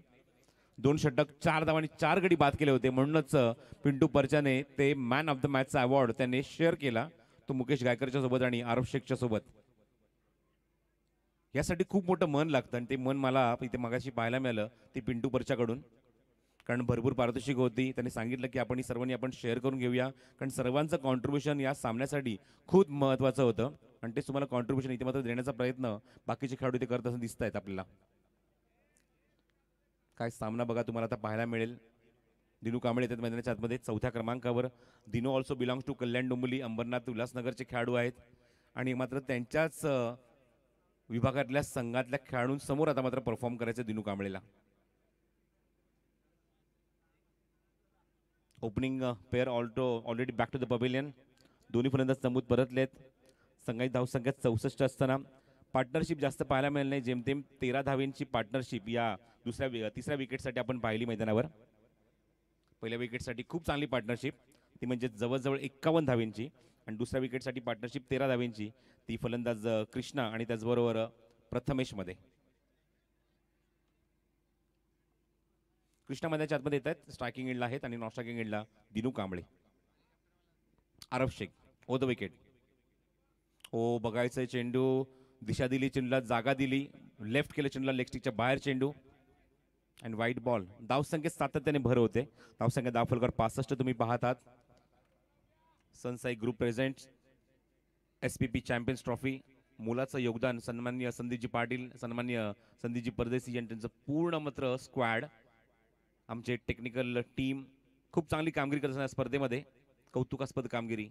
2 षटक 4 धावा आणि 4 गडी बाद केले होते. म्हणूनच पिंटू परचाने ते मॅन ऑफ द मॅचचा अवॉर्ड त्यांनी शेअर केला, तो मुकेश गायकरच्या सोबत आणि आरफ शेखच्या सोबत. यासाठी खूप मोठं मन लागतं आणि ते मन मला इथे मगाशी पाहायला मिळालं ते पिंटू परच्याकडून, कारण भरपूर पारितोषिक होती. त्यांनी सांगितलं की आपण सर्वांनी आपण शेअर करून घेऊया, कारण सर्वांचं कॉन्ट्रीब्युशन या सामन्यासाठी खूप महत्त्वाचं होतं आणि ते तुम्हाला कॉन्ट्रीब्युशन इथे मात्र देण्याचा प्रयत्न बाकीचे खेळाडू इथे करत असं दिसत आहेत आपल्याला. काय सामना बघा तुम्हाला आता पाहायला मिळेल. दिनू कांबळे येतात मैदानाच्या आतमध्ये 4थ्या क्रमांकावर. Dinu also belongs to Kalyan Dombivli, Ambernath, उल्हासनगरचे खेळाडू आहेत आणि मात्र त्यांच्याच विभागातल्या संघातल्या खेळाडूंसमोर आता मात्र परफॉर्म करायचं दिनू कांबळेला. Opening pair already back to the pavilion. दोन्ही फलंदाज चमूत परतलेत. संघाची धावसंख्या 64 असताना पार्टनरशिप जास्त पाहायला मिळाली नाही. जेमतेम 13 धावेंची पार्टनरशिप या तिसऱ्या विकेटसाठी आपण पाहिली मैदानावर. पहिल्या विकेटसाठी खूप चांगली पार्टनरशिप, ती म्हणजे जवळजवळ 51 धावेंची, आणि दुसऱ्या विकेटसाठी पार्टनरशिप 13 धावेंची, ती फलंदाज कृष्णा आणि त्याचबरोबर प्रथमेशमध्ये. कृष्णा मैदानाच्या आतमध्ये येत आहेत. स्ट्रायकिंग एंडला आहेत आणि नॉन स्ट्रायकिंग एंडला दिनू कांबळे. आरफ शेख ओ द विकेट. ओ बघायचं चेंडू, दिशा दिली चेंडूला, जागा दिली, लेफ्ट केलं चेंडूला, लेग स्टिकच्या बाहेर चेंडू आणि व्हाईट बॉल. धावसंख्येत सातत्याने भर होते. धावसंख्या धावफलकावर 65 तुम्ही पाहतात. सनसाई group present SPP champions trophy. मुलाचं योगदान सन्माननीय संदीपजी पाटील, सन्माननीय संदीपजी परदेशी यांचं पूर्ण मात्र स्क्वॅड, आमचे टेक्निकल टीम खूप चांगली कामगिरी करत असताना स्पर्धेमध्ये कौतुकास्पद कामगिरी.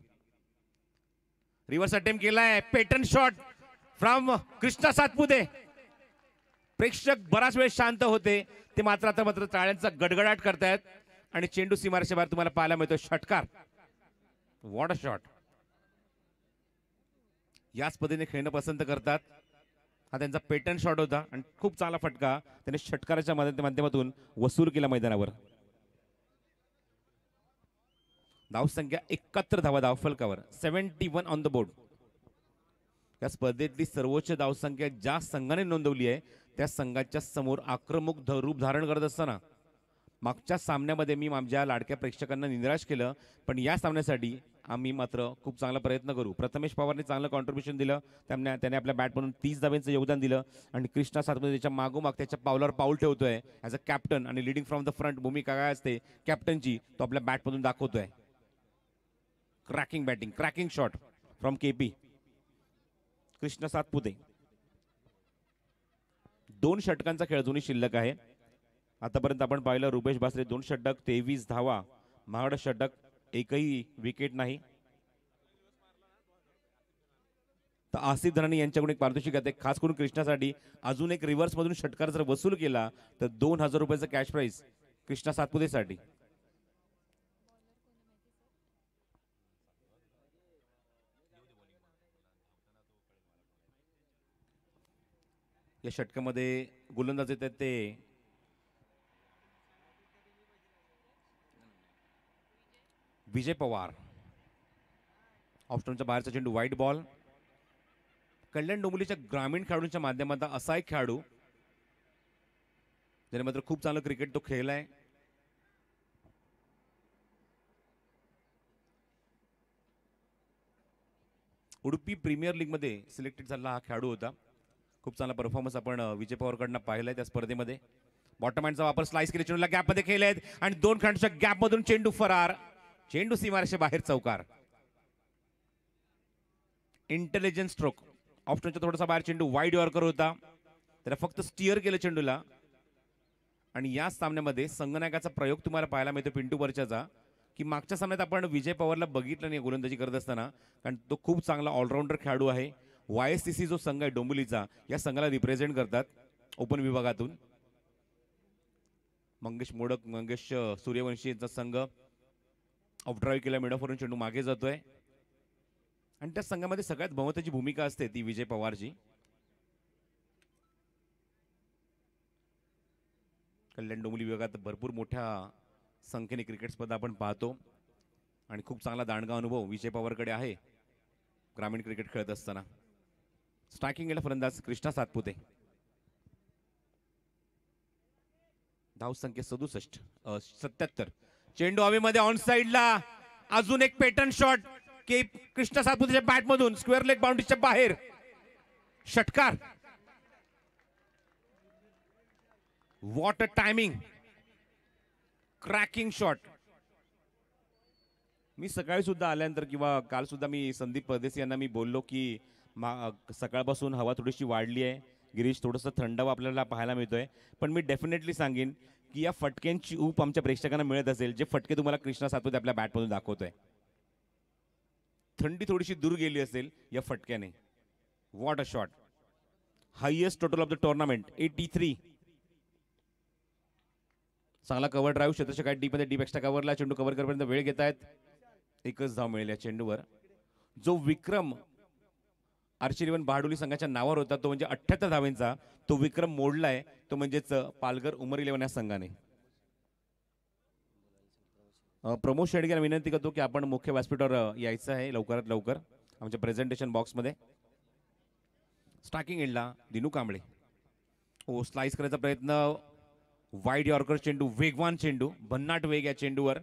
रिव्हर्स अटेम्प्ट केलाय, pattern shot from Krishna Satpute. प्रेक्षक बराच वेळ शांत होते, ते मात्र आता मात्र टाळ्यांचा गडगडाट करतायत आणि चेंडू सीमारेषेच्या बाहेर तुम्हाला पाहायला मिळतो. षटकार. What a shot. याच पद्धतीने खेळणं पसंत करतात. हा त्यांचा पॅटर्न शॉट होता आणि खूप चांगला फटका त्याने षटकाराच्या माध्यमातून वसूल केला मैदानावर. धावसंख्या 71 धावा धावफलकावर, 71 ऑन द बोर्ड. या स्पर्धेतली सर्वोच्च धावसंख्या ज्या संघाने नोंदवली आहे त्या संघाच्या समोर आक्रमक रूप धारण करत असताना मागच्या सामन्यामध्ये मी आमच्या लाडक्या प्रेक्षकांना निराश केलं, पण या सामन्यासाठी आम्ही मात्र खूप चांगला प्रयत्न करू. प्रथमेश पवारने चांगलं कॉन्ट्रीब्युशन दिलं, त्याने आपल्या बॅटमधून 30 धावांचं योगदान दिलं आणि कृष्णा सातपुते त्याच्या मागोमाग त्याच्या पावलावर पाऊल ठेवतोय ॲज अ कॅप्टन आणि लिडिंग फ्रॉम द फ्रंट. भूमिका काय असते कॅप्टनची, तो आपल्या बॅटमधून दाखवतोय. Cracking batting, cracking shot from KP. Krishna Satpute. 2 षटकांचा खेळ अजूनही शिल्लक आहे. आतापर्यंत आपण पाहिलं रुपेश बासरे 2 षटक, 23 धावा, महाड षटक, एकही विकेट नाही. तर आसिफ धनानी यांच्याकडून एक पारितोषिक आहे, खास करून कृष्णासाठी. अजून एक रिव्हर्स मधून षटकार जर वसूल केला तर 2000 रुपयाचं कॅश प्राइस कृष्णा सातपुतेसाठी. या षटकामध्ये गोलंदाज येतात ते विजय पवार. ऑफस्टॉनच्या बाहेरचा चेंडू, वाईट बॉल. कल्याण डोंबिवलीच्या ग्रामीण खेळाडूंच्या माध्यमातून असा एक खेळाडू ज्याने मात्र खूप चांगलं क्रिकेट तो खेळलाय. उडुपी प्रीमियर लीग मध्ये सिलेक्टेड झालेला हा खेळाडू होता. खूप चांगला परफॉर्मन्स आपण विजय पवारकडनं पाहिलाय त्या स्पर्धेमध्ये. बॉटम हँडचा वापर, स्लाइस केले, चेंडूला गॅप मध्ये खेळलेत आणि 2 खेळाडूच्या गॅप मधून चेंडू फरार. चेंडू सीमारेषे बाहेर, चौकार. Intelligence stroke. ऑफस्टॉनच्या थोडासा बाहेर चेंडू, वाईड यॉर्कर होता, त्याला फक्त स्टिअर केलं चेंडूला. आणि या सामन्यामध्ये संगनायकाचा प्रयोग तुम्हाला पाहायला मिळतो पिंटू बर्च्याचा, की मागच्या सामन्यात आपण विजय पवारला बघितलं नाही गोलंदाजी करत असताना, कारण तो खूप चांगला ऑलराऊंडर खेळाडू आहे. YSCC जो संघ आहे डोंबिवलीचा, या संघाला रिप्रेझेंट करतात ओपन विभागातून. मंगेश मोडक, मंगेश सूर्यवंशी यांचा संघ ऑफ ड्राईव्ह केला, मिडऑफवरून चेंडू मागे जातोय. आणि त्या संघामध्ये सगळ्यात महत्त्वाची भूमिका असते ती विजय पवारची. कल्याण डोंबिवली विभागात भरपूर मोठ्या संख्येने क्रिकेट स्पर्धा आपण पाहतो आणि खूप चांगला दांडगा अनुभव विजय पवारकडे आहे ग्रामीण क्रिकेट खेळत असताना. स्ट्रायकिंग गेला फलंदाज कृष्णा सातपुते. धावसंख्या 77. चेंडू हवेमध्ये ऑन साइडला, अजून एक पॅटर्न शॉट के कृष्णा सातपुतेच्या बॅट मधून स्क्वेअर लेग बाउंड्रीच्या बाहेर. षटकार. What a timing. Cracking shot. मी सकाळी सुद्धा आल्यानंतर किंवा काल सुद्धा मी संदीप परदेशी यांना मी बोललो की सकाळपासून हवा थोडीशी वाढली आहे गिरीश, थोडंसं थंडावा आपल्याला पाहायला मिळतोय. पण मी डेफिनेटली सांगेन की या फटक्यांची ऊप आमच्या प्रेक्षकांना मिळत असेल, जे फटके तुम्हाला कृष्णा सातपुते आपल्या बॅटमधून दाखवतोय. थंडी थोडीशी दूर गेली असेल या फटक्याने. What a shot. Highest total of the tournament 83. चांगला कव्हर ड्राईव्ह, क्षेत्रच्या काय डीप मध्ये डीप एक्स्ट्रा कव्हरला चेंडू कव्हर करण्यापर्यंत वेळ घेत आहेत. एकच धाव मिळेल या चेंडूवर. जो विक्रम आर्ची 11 बहाडोली संघाच्या नावावर होता तो म्हणजे 78 धावांचा, तो विक्रम मोडलाय, तो म्हणजेच पालघर उमर 11 या संघाने. प्रमोद शेडगे यांना विनंती करतो की आपण मुख्य व्यासपीठावर यायचं आहे लवकरात लवकर आमच्या प्रेझेंटेशन बॉक्समध्ये. स्ट्रायकिंग एंडला दिनू कांबळे. ओ, स्लाइस करायचा प्रयत्न, वाईड यॉर्कर चेंडू, वेगवान चेंडू, भन्नाट वेग या चेंडूवर.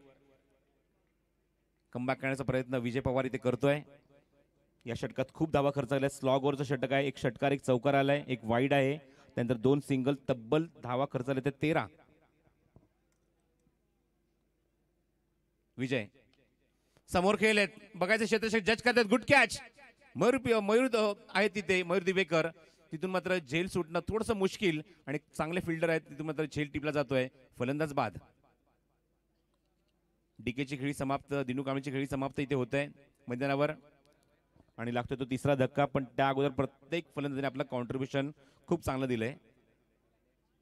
कमबॅक करण्याचा प्रयत्न विजय पवार इथे करतोय. या षटकात खूप धावा खर्च झाल्या. स्लॉग ओव्हरचं षटक आहे, एक षटकार एक चौकार आलाय, एक वाईड आहे, त्यानंतर 2 सिंगल, तब्बल धावा खर्च झाले ते 13. विजय समोर खेळलेत, बघायचं क्षेत्र जज करतात. Good catch. मयूर आहे तिथे, मयूर दिवेकर. तिथून मात्र झेल सुटणं थोडंसं मुश्किल आणि चांगले फिल्डर आहेत, तिथून मात्र झेल टिपला जातोय. फलंदाज बाद. डीकेची खेळी समाप्त, दिनू कांबळेची खेळी समाप्त इथे होत आहे मैदानावर आणि लागतोय तो तिसरा धक्का. पण त्या अगोदर प्रत्येक फलंदाजाने आपलं कॉन्ट्रीब्युशन खूप चांगलं दिलंय.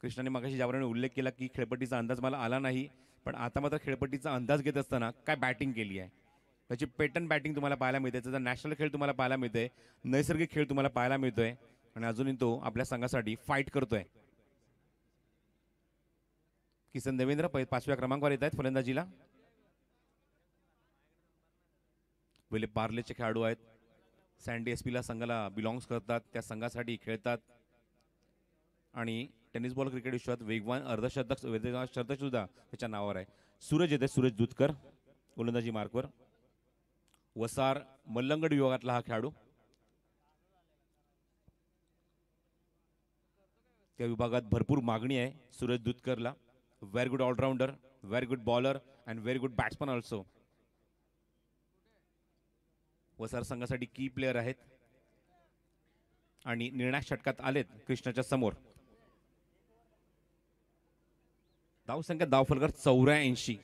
कृष्णाने मागाशी ज्यावर उल्लेख केला की खेळपट्टीचा अंदाज मला आला नाही, पण आता मात्र खेळपट्टीचा अंदाज घेत असताना काय बॅटिंग केली आहे, त्याची पॅटर्न बॅटिंग तुम्हाला पाहायला मिळते. त्याचा नॅशनल खेळ तुम्हाला पाहायला मिळतोय, नैसर्गिक खेळ तुम्हाला पाहायला मिळतोय आणि अजूनही तो आपल्या संघासाठी फाईट करतोय. किसन देवेंद्र 5व्या क्रमांकावर येत आहेत फलंदाजीला. विले पार्लेचे खेळाडू आहेत, सँडी एसपीला संघाला बिलॉंग्स करतात, त्या संघासाठी खेळतात आणि टेनिस बॉल क्रिकेट विश्वात वेगवान अर्धशतक शतक सुद्धा त्याच्या नावावर आहे. सूरज येते, सूरज दुधकर गोलंदाजी मार्कवर. वसार मल्लंगड विभागातला हा खेळाडू. त्या विभागात भरपूर मागणी आहे सूरज दुधकरला. Very good allrounder, very good bowler and very good batsman also. वसार संघासाठी की प्लेयर आहेत आणि निर्णायक षटकात आलेत कृष्णाच्या समोर. धावसंख्या धावफलकर 84.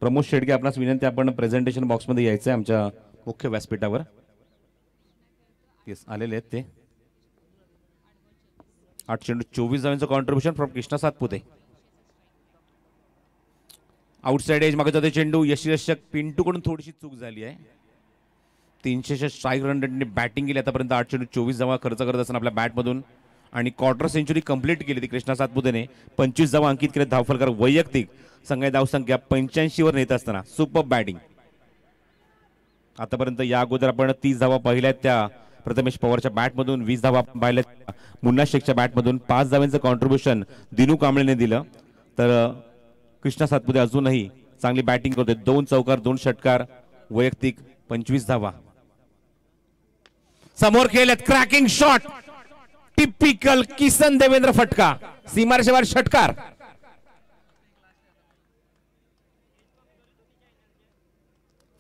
प्रमोद शेडगे आपणास विनंती, आपण प्रेझेंटेशन बॉक्समध्ये यायचं आहे आमच्या मुख्य व्यासपीठावर. येस, आलेले आहेत ते. 8 चेंडू 24 धावांचं contribution from Krishna Satpute. Outside edge मागे जाते चेंडू. यशरक्षक पिंटूकडून थोडीशी चूक झाली आहे. 300 स्ट्राईक रन रेटने बॅटिंग केली आतापर्यंत. 8 चेंडू 24 धावा खर्च करत असताना आपल्या बॅटमधून आणि क्वार्टर सेंचुरी कंप्लीट केली ती कृष्णा सातपुतेने. 25 धावा अंकित केले धावफलकर. वैयक्तिक संघाची धावसंख्या 85 वर नेत असताना सुपर बॅटिंग. आतापर्यंत या अगोदर आपण 30 धावा पाहिल्या त्या प्रथमेश पवारच्या बॅटमधून, 20 धावा पाहिल्या मुन्ना शेखच्या बॅटमधून. 5 धावांचं कॉन्ट्रीब्युशन दिनू कांबळेने दिलं. तर कृष्णा सातपुते अजूनही चांगली बॅटिंग करतोय. 2 चौकार 2 षटकार, वैयक्तिक 25 धावा. समोर खेळलेत cracking shot. Typical Kisan Devendra फटका. सीमारेषेवर बाहेर षटकार.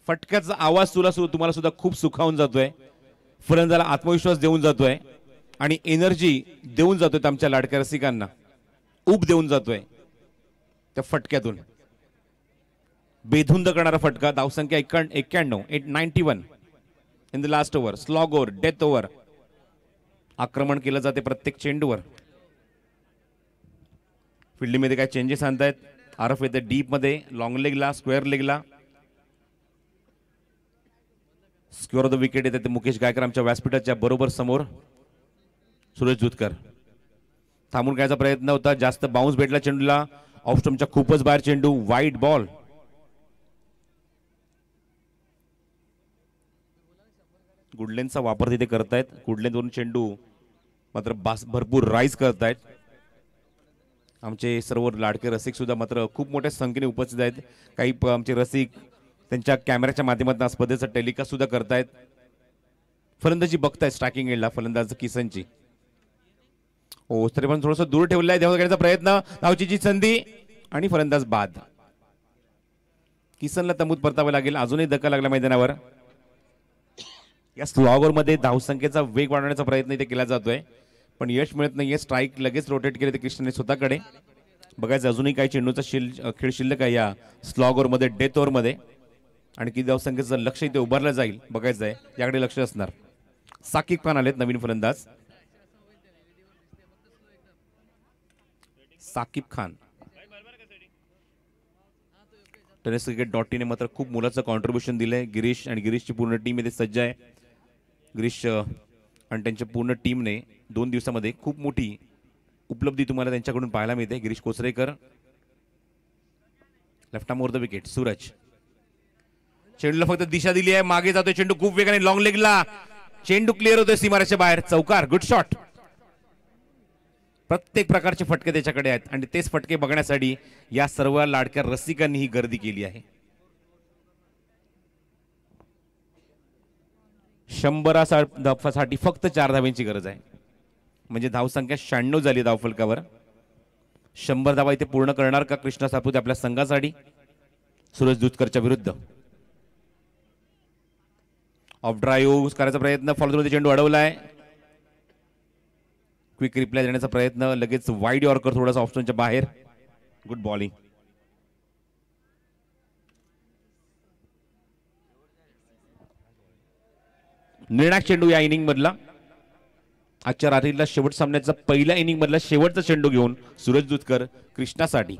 फटक्याचा आवाज तुम्हाला सुद्धा खूप सुखावून जातोय. फलंदाला आत्मविश्वास देऊन जातोय आणि एनर्जी देऊन जातोय. आमच्या लाडक्या रसिकांना ऊब देऊन जातोय त्या फटक्यातून. बेधुंद करणारा फटका. धावसंख्या 91, 91 in the last over. Slog over, death over. आक्रमण केलं जाते प्रत्येक चेंडूवर. फिल्डिंग मध्ये काय चेंजेस आणतायत. आरफ येते डीप मध्ये, लॉंग लेगला, स्क्वेअर लेगला. स्क्वेअर ऑफ द विकेट येते ते मुकेश गायकर आमच्या व्यासपीठाच्या बरोबर समोर. सुरेश जुतकर थांबून घ्यायचा प्रयत्न होता. जास्त बाउन्स भेटला चेंडूला. ऑफ स्टंपच्या खूपच बाहेर चेंडू. वाईट बॉल. गुडलेनचा वापर तिथे करतायत. गुडलेनवरून चेंडू मात्र भरपूर राईज करतायत. आमचे सर्व लाडके रसिक सुद्धा मात्र खूप मोठ्या संख्येने उपस्थित आहेत. काही आमचे रसिक त्यांच्या कॅमेऱ्याच्या माध्यमातून स्पर्धेचं टेलिकास्ट सुद्धा करतायत. फलंदाजी बघतायत स्ट्रायकिंग एंडला फलंदाज किसनची. ओ, तरी पण थोडंसं दूर ठेवलं आहे. धाव घेण्याचा प्रयत्न. धावची संधी आणि फलंदाज बाद. किसनला तंबूत परतावं लागेल. अजूनही धक्का लागला मैदानावर. या स्लॉगर मध्ये धावसंख्येचा वेग वाढवण्याचा प्रयत्न इथे केला जातोय पण यश मिळत नाहीये. स्ट्राईक लगेच रोटेट केले ते कृष्णाने स्वतःकडे. बघायचं अजूनही काही चेंडूचा खेळ शिल्लक आहे या स्लॉगर मध्ये, डेथ ओव्हर मध्ये. आणि किती धावसंख्येचं लक्ष इथे उभारलं जाईल बघायचं आहे. याकडे लक्ष असणार. साकिब खान आलेत नवीन फलंदाज. Saqib Khan. Tennis cricket .in मात्र खूप मोलाचं कॉन्ट्रीब्युशन दिलंय. गिरीश आणि गिरीशची पूर्ण टीम इथे सज्ज आहे. गिरीश आणि त्यांच्या पूर्ण टीमने 2 दिवसामध्ये खूप मोठी उपलब्धी तुम्हाला त्यांच्याकडून पाहायला मिळते. Girish Kocharekar left arm over the wicket. Suraj चेंडूला फक्त दिशा दिली आहे. मागे जातोय चेंडू खूप वेगाने. लॉंग लेगला चेंडू क्लिअर होतोय सीमारेषेच्या बाहेर. चौकार. Good shot. प्रत्येक प्रकारचे फटके त्याच्याकडे आहेत आणि तेच फटके बघण्यासाठी या सर्व लाडक्या रसिकांनी ही गर्दी केली आहे. 100 साठी फक्त 4 धावांची गरज आहे. म्हणजे धावसंख्या 96 झाली धावफलकावर. 100 धावा इथे पूर्ण करणार का कृष्णा सातपुते आपल्या संघासाठी. सुरेश दुधकरच्या विरुद्ध. ऑफ ड्राईव्ह करायचा प्रयत्न. फॉलो चेंडू अडवलाय. क्विक रिप्लाय देण्याचा प्रयत्न. लगेच वाईड यॉर्कर थोडासा ऑप्शनच्या बाहेर. Good bowling. निर्णायक चेंडू या इनिंग मधला. आजच्या रात्रीला शेवट सामन्याचा पहिल्या इनिंग मधला शेवटचा चेंडू घेऊन सूरज दुधकर कृष्णासाठी.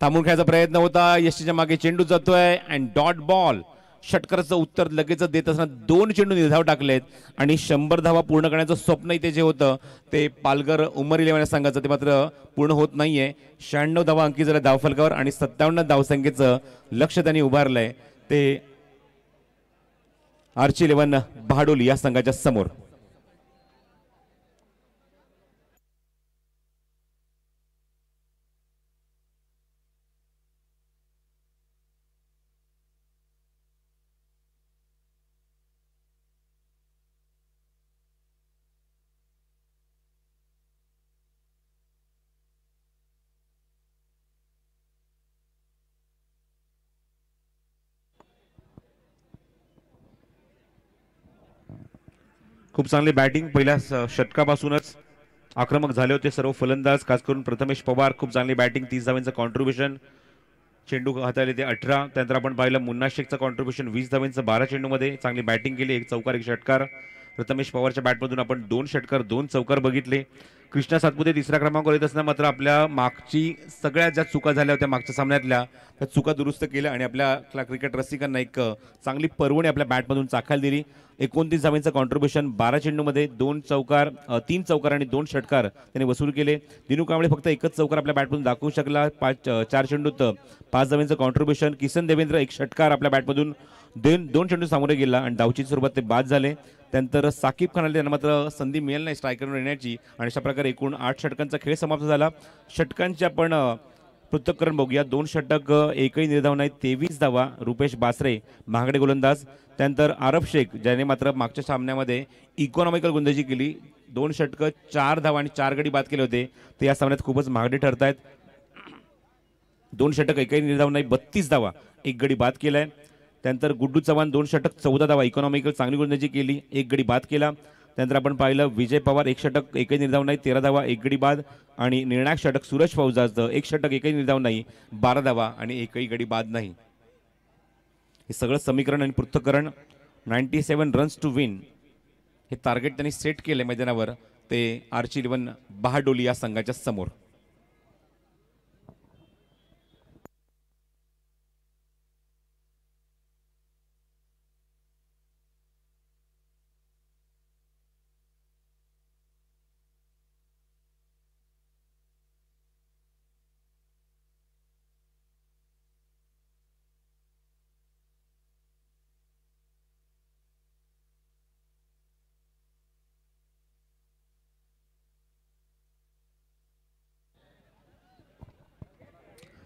थांबून खेळायचा प्रयत्न होता. यशीच्या मागे चेंडू जातोय अँड डॉट बॉल. षटकाराचं उत्तर लगेच देत असताना 2 चेंडू निर्धाव टाकलेत आणि 100 धावा पूर्ण करण्याचं स्वप्न इथे जे होतं ते पालघर उमर 11 संघाचं ते मात्र पूर्ण होत नाहीये. 96 धावा अंकित झाल्या धावफलकावर आणि 57 धावसंख्येचं लक्ष त्यांनी उभारलंय ते आर्ची 11 बहाडोली या संघाच्या समोर. खूप चांगली बॅटिंग पहिल्या षटकापासूनच आक्रमक झाले होते सर्व फलंदाज, खास करून प्रथमेश पवार. खूप चांगली बॅटिंग, 30 धावांचं कॉन्ट्रीब्युशन. चेंडू हाताळले ते 18. त्यानंतर आपण पाहिलं मुन्ना शेखचं कॉन्ट्रीब्युशन 20 धावांचं 12 चेंडूमध्ये. चांगली बॅटिंग केली, 1 चौकार 1 षटकार. प्रथमेश पवारच्या बॅटमधून आपण 2 षटकार 2 चौकार बघितले. कृष्णा सातपुते तिसऱ्या क्रमांकावर येत असताना मात्र आपल्या मागची सगळ्यात ज्या चुका झाल्या होत्या मागच्या सामन्यातल्या त्या चुका दुरुस्त केल्या आणि आपल्या क्रिकेट रसिकांना एक चांगली पर्वणी आपल्या बॅटमधून चाखायला दिली. 29 धावांचं कॉन्ट्रीब्युशन, 12 चेंडूमध्ये 2 चौकार 3 चौकार आणि 2 षटकार त्याने वसूल केले. दिनू कांबळे फक्त एकच चौकार आपल्या बॅटमधून दाखवू शकला. 4 चेंडूत 5 धावांचं कॉन्ट्रीब्युशन. किसन देवेंद्र 1 षटकार आपल्या बॅटमधून 2 चेंडू सामोरे गेला आणि धावची स्वरूपात ते बाद झाले. त्यानंतर साकिब खानला त्यांना मात्र संधी मिळेल नाही स्ट्रायकरवर येण्याची आणि अशा प्रकारे एकूण 8 षटकांचा खेळ समाप्त झाला. षटकांचे आपण पृथक्करण बघूया. 2 षटक, एकही निर्धाव नाही, 23 धावा. रुपेश बासरे महागडे गोलंदाज. त्यानंतर आरब शेख ज्याने मात्र मागच्या सामन्यामध्ये इकॉनॉमिकल गोलंदाजी केली. 2 षटक 4 धावा आणि 4 गडी बाद केले होते. ते या सामन्यात खूपच महागडे ठरत आहेत. 2 षटक, एकही निर्धाव नाही, 32 धावा, 1 गडी बाद केलाय. त्यानंतर गुड्डू चव्हाण 2 षटक 14 धावा, इकॉनॉमिकल चांगली गोलंदाजी केली, 1 गडी बाद केला. त्यानंतर आपण पाहिलं विजय पवार 1 षटक, एकही निर्धाव नाही, 13 धावा, 1 गडी बाद. आणि निर्णायक षटक सूरज फौजाचं 1 षटक, एकही निर्धाव नाही, 12 धावा आणि एकही गडी बाद नाही. हे सगळं समीकरण आणि पृथक्करण 97 रन्स टू विन हे टार्गेट त्यांनी सेट केले मैदानावर. ते आर्ची 11 बहाडोली या संघाच्या समोर.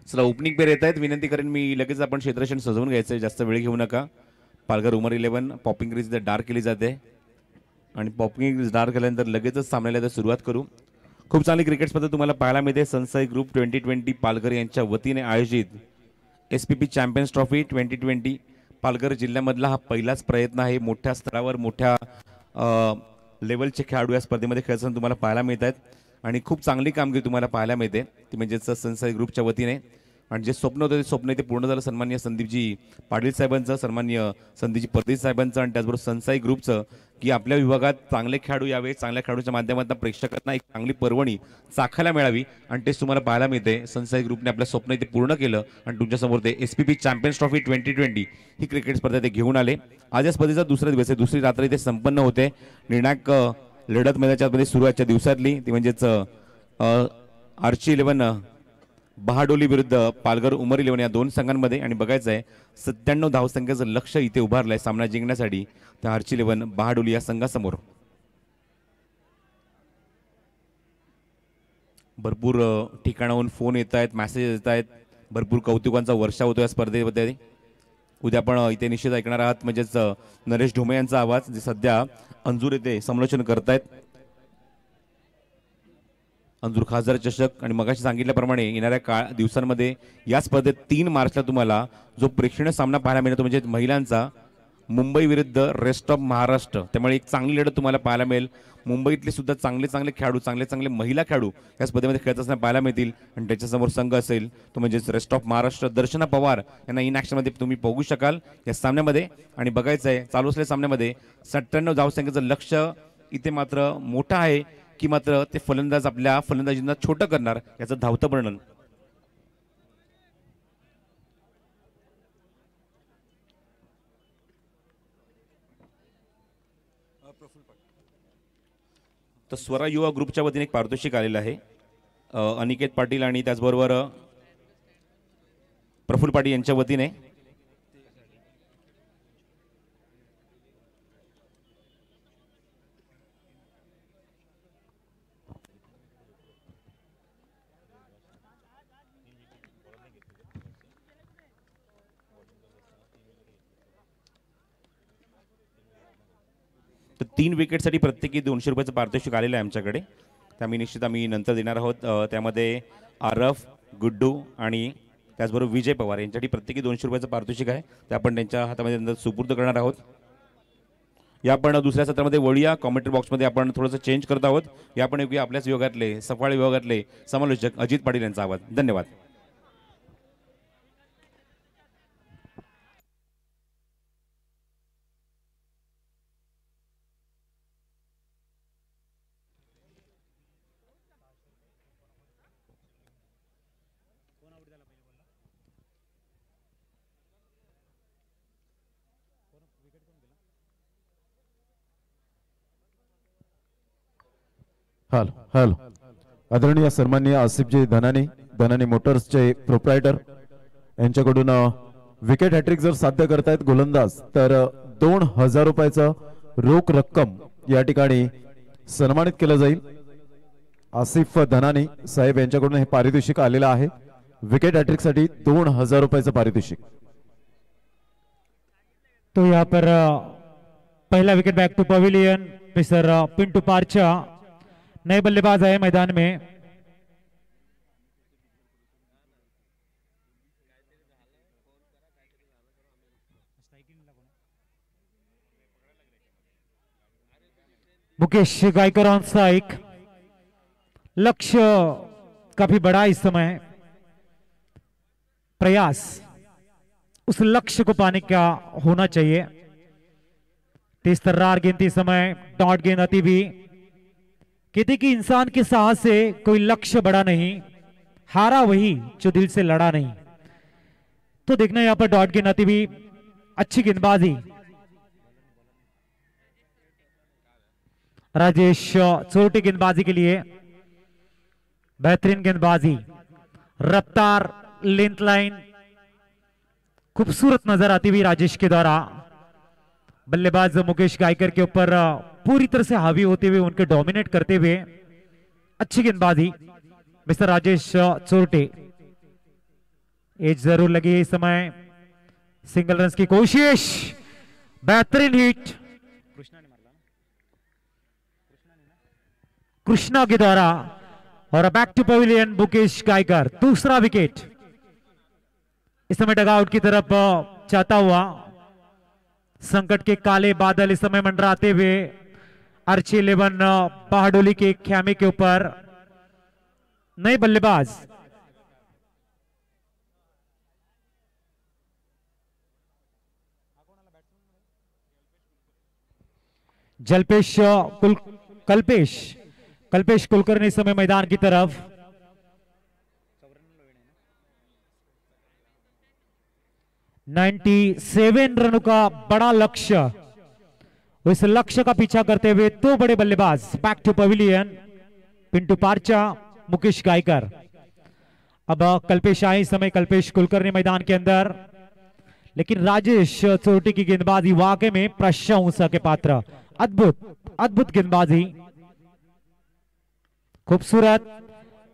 चला ओपनिंग पेर येत आहेत. विनंती करेन मी लगेच आपण क्षेत्ररक्षण सजवून घ्यायचं, जास्त वेळ घेऊ नका. पालघर उमर 11 पॉपिंग ग्रीज डार्क केली जाते आणि पॉपिंग ग्रीज डार्क केल्यानंतर लगेचच सामन्याला सुरुवात करू. खूप चांगली क्रिकेट स्पर्धा तुम्हाला पाहायला मिळते. सनसाई ग्रुप 2020 पालघर यांच्या वतीने आयोजित SPP चॅम्पियन्स ट्रॉफी 2020 पालघर जिल्ह्यामधला हा पहिलाच प्रयत्न आहे. मोठ्या स्तरावर मोठ्या लेवलचे खेळाडू या स्पर्धेमध्ये खेळताना तुम्हाला पाहायला मिळत आहेत आणि खूप चांगली कामगिरी तुम्हाला पाहायला मिळते ती म्हणजेच सनसाई ग्रुपच्या वतीने. आणि जे स्वप्न होतं ते स्वप्न इथे पूर्ण झालं. सन्माननीय संदीपजी पाटील साहेबांचं, सन्माननीय संदीपजी परदेश साहेबांचं आणि त्याचबरोबर सनसाई ग्रुपचं की आपल्या विभागात चांगले खेळाडू यावे, चांगल्या खेळाडूच्या माध्यमातून प्रेक्षकांना एक चांगली पर्वणी चाखायला मिळावी आणि तेच तुम्हाला पाहायला मिळते. सनसाई ग्रुपने आपलं स्वप्न इथे पूर्ण केलं आणि तुमच्यासमोर ते SPP चॅम्पियन्स ट्रॉफी 2020 ही क्रिकेट स्पर्धा ते घेऊन आले. आज या स्पर्धेचा दुसरा दिवस आहे. दुसरी रात्र इथे संपन्न होते. निर्णायक लढत मैदानाच्या सुरू आजच्या दिवसातली ती म्हणजेच आर्ची 11 बहाडोली विरुद्ध पालघर उमर 11 या 2 संघांमध्ये. आणि बघायचं आहे 97 धावसंख्येचं लक्ष इथे उभारलंय सामना जिंकण्यासाठी त्या आर्ची 11 बहाडोली या संघासमोर. भरपूर ठिकाणाहून फोन येत आहेत, मेसेज येत आहेत, भरपूर कौतुकांचा वर्षा होतो या स्पर्धेमध्ये. उद्या आपण इथे निश्चित ऐकणार आहात म्हणजेच नरेश ढोमे यांचा आवाज जे सध्या अंजूर येथे समालोचन करतायत. अंजूर खासदार चषक आणि मगाशी सांगितल्याप्रमाणे येणाऱ्या दिवसांमध्ये या स्पर्धेत 3 मार्चला तुम्हाला जो प्रेक्षणीय सामना पाहायला मिळतो म्हणजे महिलांचा मुंबई विरुद्ध रेस्ट ऑफ महाराष्ट्र. त्यामुळे एक चांगली लढत तुम्हाला पाहायला मिळेल. मुंबईतले सुद्धा चांगले चांगले खेळाडू, चांगले चांगले महिला खेळाडू या स्पर्धेमध्ये खेळत असताना पाहायला मिळतील आणि त्याच्यासमोर संघ असेल तो म्हणजेच रेस्ट ऑफ महाराष्ट्र. दर्शना पवार यांना इन ॲक्शनमध्ये तुम्ही बघू शकाल या सामन्यामध्ये. आणि बघायचं आहे चालू असलेल्या सामन्यामध्ये 97 धावसंख्येचं लक्ष इथे मात्र मोठं आहे की मात्र ते फलंदाज आपल्या फलंदाजींना छोटं करणार याचं धावतं वर्णन. तर स्वरा युवा ग्रुपच्या वतीने एक पारितोषिक आलेलं आहे. अनिकेत पाटील आणि त्याचबरोबर प्रफुल्ल पाटील यांच्या वतीने. तर 3 विकेटसाठी प्रत्येकी 200 रुपयाचं पारितोषिक आलेलं आहे आमच्याकडे. निश्चित आम्ही नंतर देणार आहोत. त्यामध्ये आरफ, गुड्डू आणि त्याचबरोबर विजय पवार यांच्यासाठी प्रत्येकी 200 रुपयाचं पारितोषिक आहे. ते आपण त्यांच्या हातामध्ये नंतर सुपूर्द करणार आहोत. या आपण दुसऱ्या सत्रामध्ये वळूया. कॉमेंट्री बॉक्समध्ये आपण थोडंसं चेंज करत आहोत. या आपण ऐकूया आपल्याच विभागातले सफाळे विभागातले समालोचक अजित पाटील यांचा आवाज. धन्यवाद. हॅलो हॅलो आदरणीय सन्माननीय आसिफजी धनानी मोटर्सचे प्रोप्रायटर यांच्याकडून विकेट हॅट्रिक जर साध्य करतायत गोलंदाज तर 2000 रुपयाचं रोख रक्कम या ठिकाणी सन्मानित केलं जाईल. आसिफ धनानी साहेब यांच्याकडून हे पारितोषिक आलेलं आहे. विकेट हॅट्रिक साठी 2000 रुपयाचं पारितोषिक. तो यहाँ पर पहला wicket back to pavilion mister Pintu Parcha नए बल्लेबाज आए मैदान में. Mukesh Gaikar on strike. लक्ष्य काफी बड़ा इस समय. प्रयास उस लक्ष्य को पाने का होना चाहिए. तेज तर्रार गेंद इस समय डॉट गेंद आती भी. कहते कि इंसान के साहस से कोई लक्ष्य बड़ा नहीं, हारा वही जो दिल से लड़ा नहीं. तो देखना यहां पर डॉट गेंद आती भी. अच्छी गेंदबाजी राजेश चोटी गेंदबाजी के लिए. बेहतरीन गेंदबाजी, रफ्तार, लेंथ लाइन खूबसूरत नजर आती हुई राजेश के द्वारा. बल्लेबाज मुकेश गायकर के ऊपर पूरी तरह से हावी होते हुए उनके डोमिनेट करते हुए अच्छी गेंदबाजी मिस्टर राजेश चोरटे. एज जरूर लगी इस समय. सिंगल रन की कोशिश, बेहतरीन हिट कृष्णा के द्वारा. और back to pavilion Mukesh Gaikar. दूसरा विकेट इस समय डगआउट की तरफ जाता हुआ. संकट के काले बादल इस समय मंडराते हुए आर्ची 11 पहाड़ोली के ख्यामे के ऊपर. नए बल्लेबाज कल्पेश कुलकर्णी इस समय मैदान की तरफ. $97 रनों का बड़ा लक्ष्य. इस लक्ष्य का पीछा करते हुए दो बड़े बल्लेबाज back to pavilion. Pintu Parcha, Mukesh Gaikar. अब कल्पेश आए इस समय. कल्पेश कुलकर्णी मैदान के अंदर. लेकिन राजेश चोटी की गेंदबाजी वाकई में प्रशंसा के पात्र. अद्भुत गेंदबाजी, खूबसूरत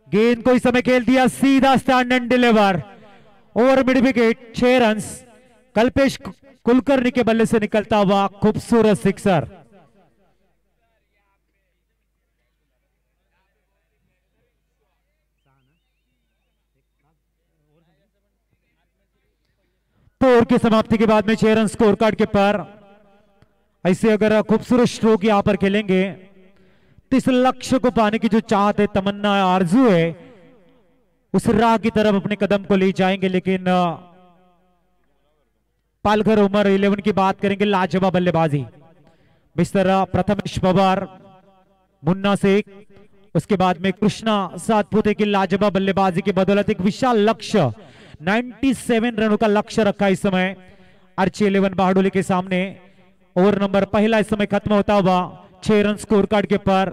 गेंद को इस समय खेल दिया सीधा stand and deliver. Over mid wicket 6 run. Kalpesh Kulkarni के बल्ले से निकलता हुआ खूबसूरत सिक्सर. तो ओवर की समाप्ति के बाद में 6 रन स्कोर कार्ड के पर. ऐसे अगर खूबसूरत स्ट्रोक यहां पर खेलेंगे तो इस लक्ष्य को पाने की जो चाहत है, तमन्ना है, आरजू है, उस राह की तरफ अपने कदम को ले जाएंगे. लेकिन पालघर उमर 11 की बात करेंगे. लाजवाब बल्लेबाजी मिस्टर प्रथमेश पवार, मुन्ना शेख, उसके बाद में कृष्णा सातपुते की लाजवाब बल्लेबाजी की बदौलत एक विशाल लक्ष्य 97 रनों का लक्ष्य रखा इस समय आर्ची 11 बहाडोली के सामने. ओवर नंबर पहला इस समय खत्म होता हुआ 6 रन स्कोर कार्ड के पर.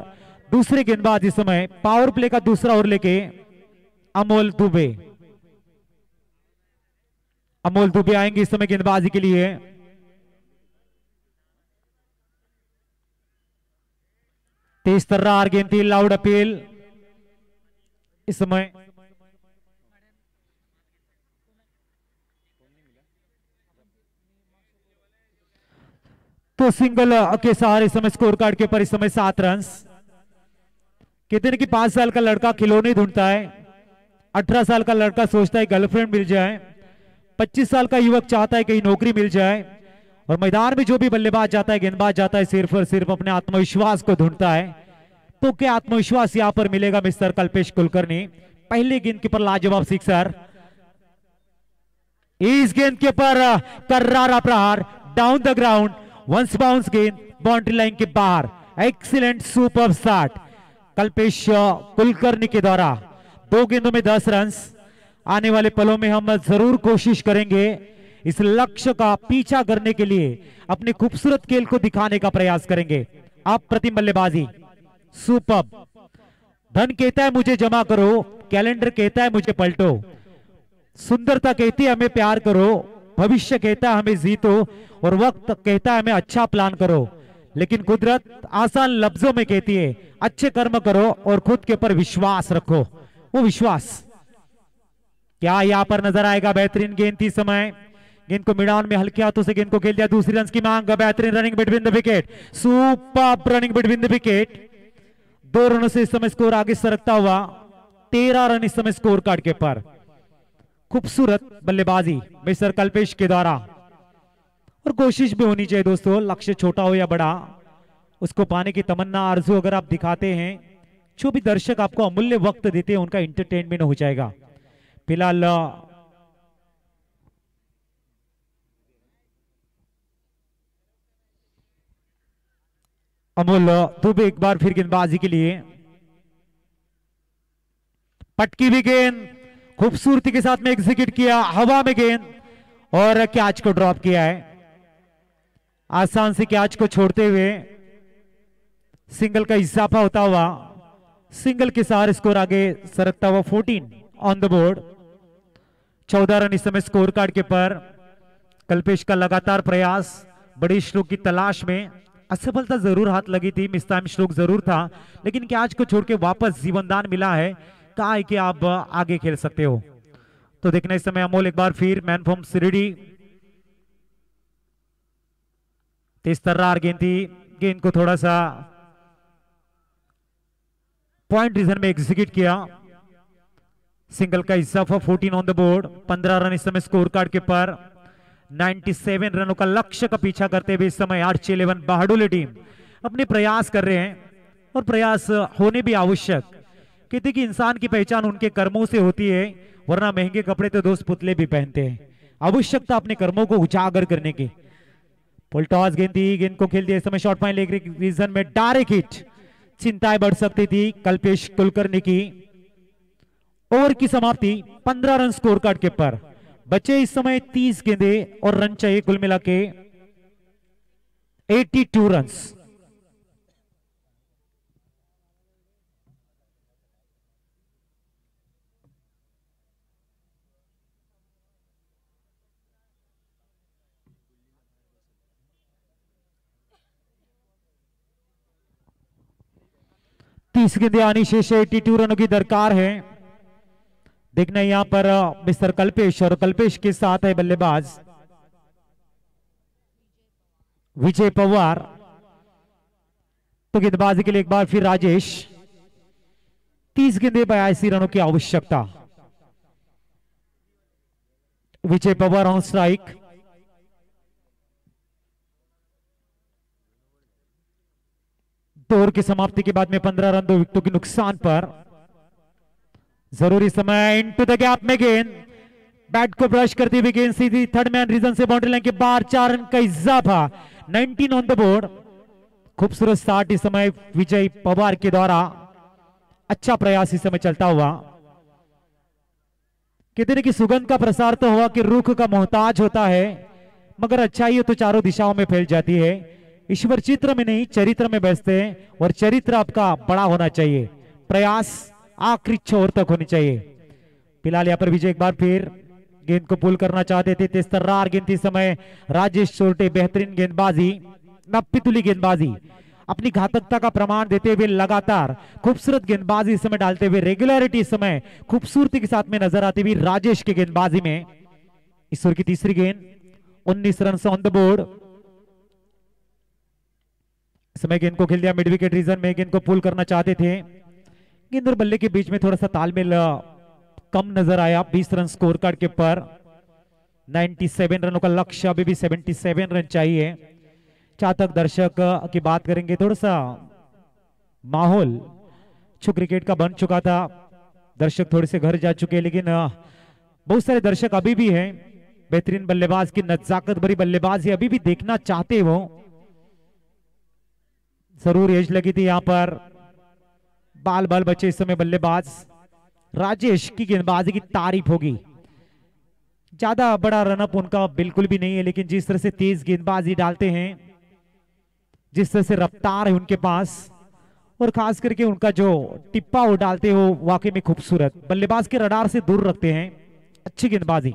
दूसरे गेंदबाज इस समय पावर प्ले का दूसरा ओवर लेके अमोल दुबे. अमोल दुबे आएंगे इस समय गेंदबाजी के लिए. तेज तर्रार गेंद थी, लाउड अपील इस समय. तो सिंगल के सहारे इस समय स्कोर कार्ड के ऊपर इस समय 7 रन. कहते हैं कि 5 साल का लड़का खिलौने ढूंढता है, 18 साल का लड़का सोचता है गर्लफ्रेंड मिल जाए, 25 साल का युवक चाहता है कहीं नौकरी मिल जाए, और मैदान में जो भी बल्लेबाज जाता है, गेंदबाज जाता है, सिर्फ और सिर्फ अपने आत्मविश्वास को ढूंढता है। तो क्या आत्मविश्वास यहां पर मिलेगा मिस्टर कल्पेश कुलकर्णी। पहले गेंद के पर लाजवाब सिक्सर, इस गेंद के पर कर्रारा प्रहार down the ground, once bounce गेंद बाउंड्री लाइन के बाहर। Excellent super shot Kalpesh Kulkarni के द्वारा। 2 गेंदों में 10 रन। आने वाले पलों में हम जरूर कोशिश करेंगे इस लक्ष्य का पीछा करने के लिए, अपने खूबसूरत खेल को दिखाने का प्रयास करेंगे। अप्रतिम बल्लेबाजी, सुपर। धन कहता है मुझे जमा करो, कैलेंडर कहता है मुझे पलटो, सुंदरता कहती है हमें प्यार करो, भविष्य कहता है हमें जीतो, और वक्त कहता है हमें अच्छा प्लान करो। लेकिन कुदरत आसान लफ्जों में कहती है अच्छे कर्म करो और खुद के ऊपर विश्वास रखो। वो विश्वास क्या यहां पर नजर आएगा। बेहतरीन गेंद थी समय, गेंद को मिडान में हल्के हाथों से गेंद को खेल दिया। दूसरी रन की मांग, बेहतरीन running between the wicket, super running between the wicket. 2 रनों से इस समय स्कोर आगे सरकता हुआ 13 रन इस समय स्कोर कार्ड के पर। खूबसूरत बल्लेबाजी मिस्टर कल्पेश के द्वारा। और कोशिश भी होनी चाहिए दोस्तों, लक्ष्य छोटा हो या बड़ा, उसको पाने की तमन्ना आरजू अगर आप दिखाते हैं, जो भी दर्शक आपको अमूल्य वक्त देते हैं उनका एंटरटेनमेंट हो जाएगा। फिलहाल अमोल दुबे एक बार फिर गेंदबाजी के लिए, पटकी भी गेंद खूबसूरती के साथ में एग्जीक्यूट किया, हवा में गेंद और कैच को ड्रॉप किया है। आसान से कैच को छोड़ते हुए सिंगल का इजाफा होता हुआ, सिंगल के सहारे स्कोर आगे सरकता हुआ 14 ऑन द बोर्ड। 14 रन इस समय स्कोर कार्ड के पर। कल्पेश का लगातार प्रयास बड़ी स्ट्रोक की तलाश में, असफलता जरूर हाथ लगी थी, मिस टाइम स्ट्रोक जरूर था, लेकिन कैच को छोड़ के वापस जीवनदान मिला है। कहा है कि आप आगे खेल सकते हो। तो देखना इस समय अमोल एक बार फिर मैन फ्रॉम सिरडी, तेज तर्रार गेंद थी, गेंद को थोड़ा सा पॉइंट रीजन में एग्जीक्यूट किया। सिंगल का इजाफा 14 ऑन द बोर्ड। 15 रन इस समय स्कोर कार्ड के पर। 97 रनों का लक्ष्य का पीछा करते हुए इस समय आर्च-11 बहादुर टीम अपने प्रयास कर रहे हैं, और प्रयास होने भी आवश्यक। कहते कि इंसान की पहचान उनके कर्मों से होती है, वरना महंगे कपड़े तो दोस्त पुतले भी पहनते हैं। आवश्यकता अपने कर्मों को उजागर करने की। फुलटॉस गेंद थी, गेंद को खेल दिया इस समय शॉर्ट पॉइंट लेग रीजन में, डायरेक्ट हिट। चिंताएं बढ़ सकती थी कल्पेश कुलकर्णी की। ओवर की समाप्ति 15 रन स्कोर कार्ड के पर। बचे इस समय 30 गेंदे और रन चाहिए कुल मिला के 82 रन। तीस गेंदें आनी शेष है, 82 रनों की दरकार है। देखना यहां पर मिस्टर कल्पेश, और कल्पेश के साथ है बल्लेबाज विजय पवार। तो गेंदबाजी के लिए एक बार फिर राजेश। 30 गेंदें 82 रनों की आवश्यकता। विजय पवार ऑन स्ट्राइक। ओवर की समाप्ति के बाद में 15 रन 2 विकेटों के नुकसान पर। जरूरी समय इनटू द गैप में गेंद, बैट को ब्रश करती हुई गेंद सीधी थर्ड मैन रीजन से बाउंड्री लाइन के बाहर। 4 रन का इजाफा, 19 ऑन द बोर्ड। खूबसूरत स्टार्ट इस समय विजय पवार के द्वारा, अच्छा प्रयास इस समय चलता हुआ। कहते हैं कि सुगंध का प्रसार तो हवा के रुख का मोहताज होता है, मगर अच्छाई हो तो चारों दिशाओं में फैल जाती है। ईश्वर चित्र में नहीं चरित्र में बैठते हैं, और चरित्र आपका बड़ा होना चाहिए, प्रयास आखिरी छोर तक होनी चाहिए। फिलहाल यहाँ पर विजय एक बार फिर गेंद को पुल करना चाहते थे, तेज तर्रार गेंद इस समय राजेश चोरटे। बेहतरीन गेंदबाजी, नप्पीतुली गेंदबाजी, अपनी घातकता का प्रमाण देते हुए लगातार खूबसूरत गेंदबाजी इस समय डालते हुए, रेगुलरिटी इस समय खूबसूरती के साथ में नजर आती हुई राजेश की गेंदबाजी में। इस ओवर की तीसरी गेंद, 19 रन ऑन द बोर्ड। समय गेंद को खेल दिया मिड विकेट रीजन में, गेंद को पुल करना चाहते थे। गेंद और बल्ले के बीच में थोड़ा सा तालमेल कम नजर आया। 20 रन स्कोर कार्ड के पर। 97 रनों का लक्ष्य, अभी भी 77 रन चाहिए। जहां तक दर्शक की बात करेंगे, थोड़ा सा माहौल जो क्रिकेट का बन चुका था, दर्शक थोड़े से घर जा चुके हैं, लेकिन बहुत सारे दर्शक अभी भी हैं। बेहतरीन बल्लेबाज की नजाकत भरी बल्लेबाजी अभी भी देखना चाहते हो। जरूर एज लगी थी यहाँ पर। बाल बाल बचे इस समय बल्लेबाज राजेश की गेंदबाजी की तारीफ होगी। ज्यादा बड़ा रनअप उनका बिल्कुल भी नहीं है, लेकिन जिस तरह से तेज गेंदबाजी डालते हैं, जिस तरह से रफ्तार है उनके पास, और खास करके उनका जो टिप्पा वो डालते हो वाकई में खूबसूरत। बल्लेबाज के रडार से दूर रखते हैं। अच्छी गेंदबाजी।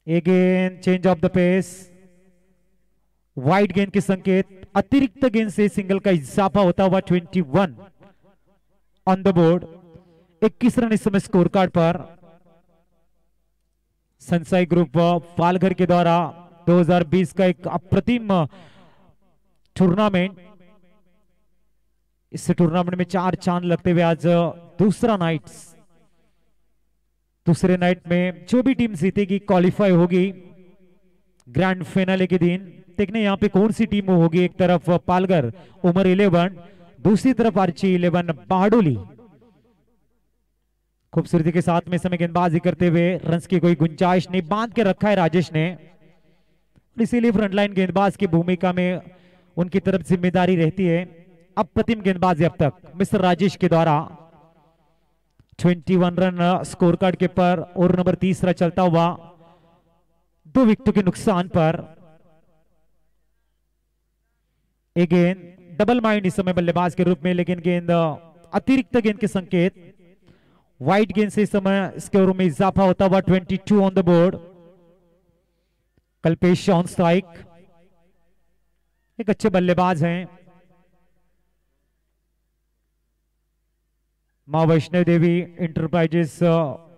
Again change of the pace, wide गेंद के संकेत, अतिरिक्त गेंद से सिंगल का इजाफा होता हुआ 21 ऑन द बोर्ड। 21 रन इस समय स्कोर कार्ड पर। सनसाई ग्रुप पालघर के द्वारा 2020 का एक अप्रतिम टूर्नामेंट। इस टूर्नामेंट में 4 चांद लगते हुए आज दूसरा नाइट। दूसरे नाइट में जो भी टीम जीतेगी क्वालिफाई होगी ग्रैंड फाइनल के दिन। देखने यहाँ पे कौन सी टीम होगी। एक तरफ पालघर उमर 11, दूसरी तरफ आर्ची 11 बारडोली। खूबसूरती के साथ में समय गेंदबाजी करते हुए रन्स की कोई गुंजाइश नहीं, बांध के रखा है राजेश ने। इसीलिए फ्रंटलाइन गेंदबाज की भूमिका में उनकी तरफ जिम्मेदारी रहती है। अप्रतिम गेंदबाजी अब तक मिस्टर राजेश के द्वारा। 21 रन स्कोर कार्ड के पर और नंबर तीसरा चलता हुआ 2 विकेटों के नुकसान पर। एक गेंद डबल माइंड इस समय बल्लेबाज के रूप में, लेकिन गेंद अतिरिक्त गेंद के संकेत। वाइड गेंद से इस समय स्कोर में इजाफा होता हुआ 22 on the board. Kalpesh on strike. एक अच्छे बल्लेबाज हैं। मां वैष्णव देवी इंटरप्राइजेस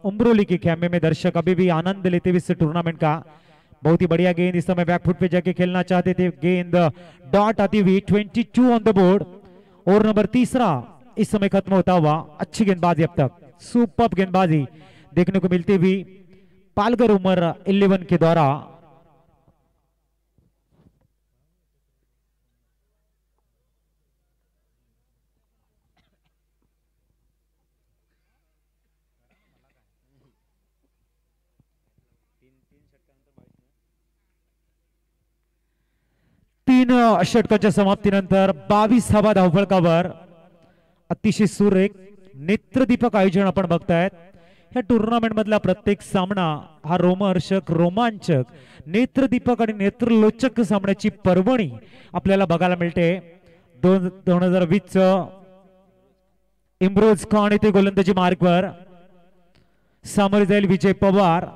उम्ब्रोली के खेमे में दर्शक अभी भी आनंद लेते हुए इस टूर्नामेंट का। बहुत ही बढ़िया गेंद इस समय बैकफुट पे जाके खेलना चाहते थे, गेंद डॉट आती हुई 22 ऑन द बोर्ड। और नंबर तीसरा इस समय खत्म होता हुआ। अच्छी गेंदबाजी अब तक, सुपर गेंदबाजी देखने को मिलती हुई पालघर उमर 11 के द्वारा। तीन षटकांच्या समाप्तीनंतर 22वा धावफलकावर अतिशय सुरेख नेत्रदीपक आयोजन आपण बघतायत। या टूर्नामेंट मधला प्रत्येक सामना हा रोमहर्षक, रोमांचक, नेत्रदीपक आणि नेत्रलोचक सामन्याची पर्वणी आपल्याला बघायला मिळते। 2020 इम्रोज खान येथे गोलंदाजी मार्गवर सामोरे जाईल विजय पवार।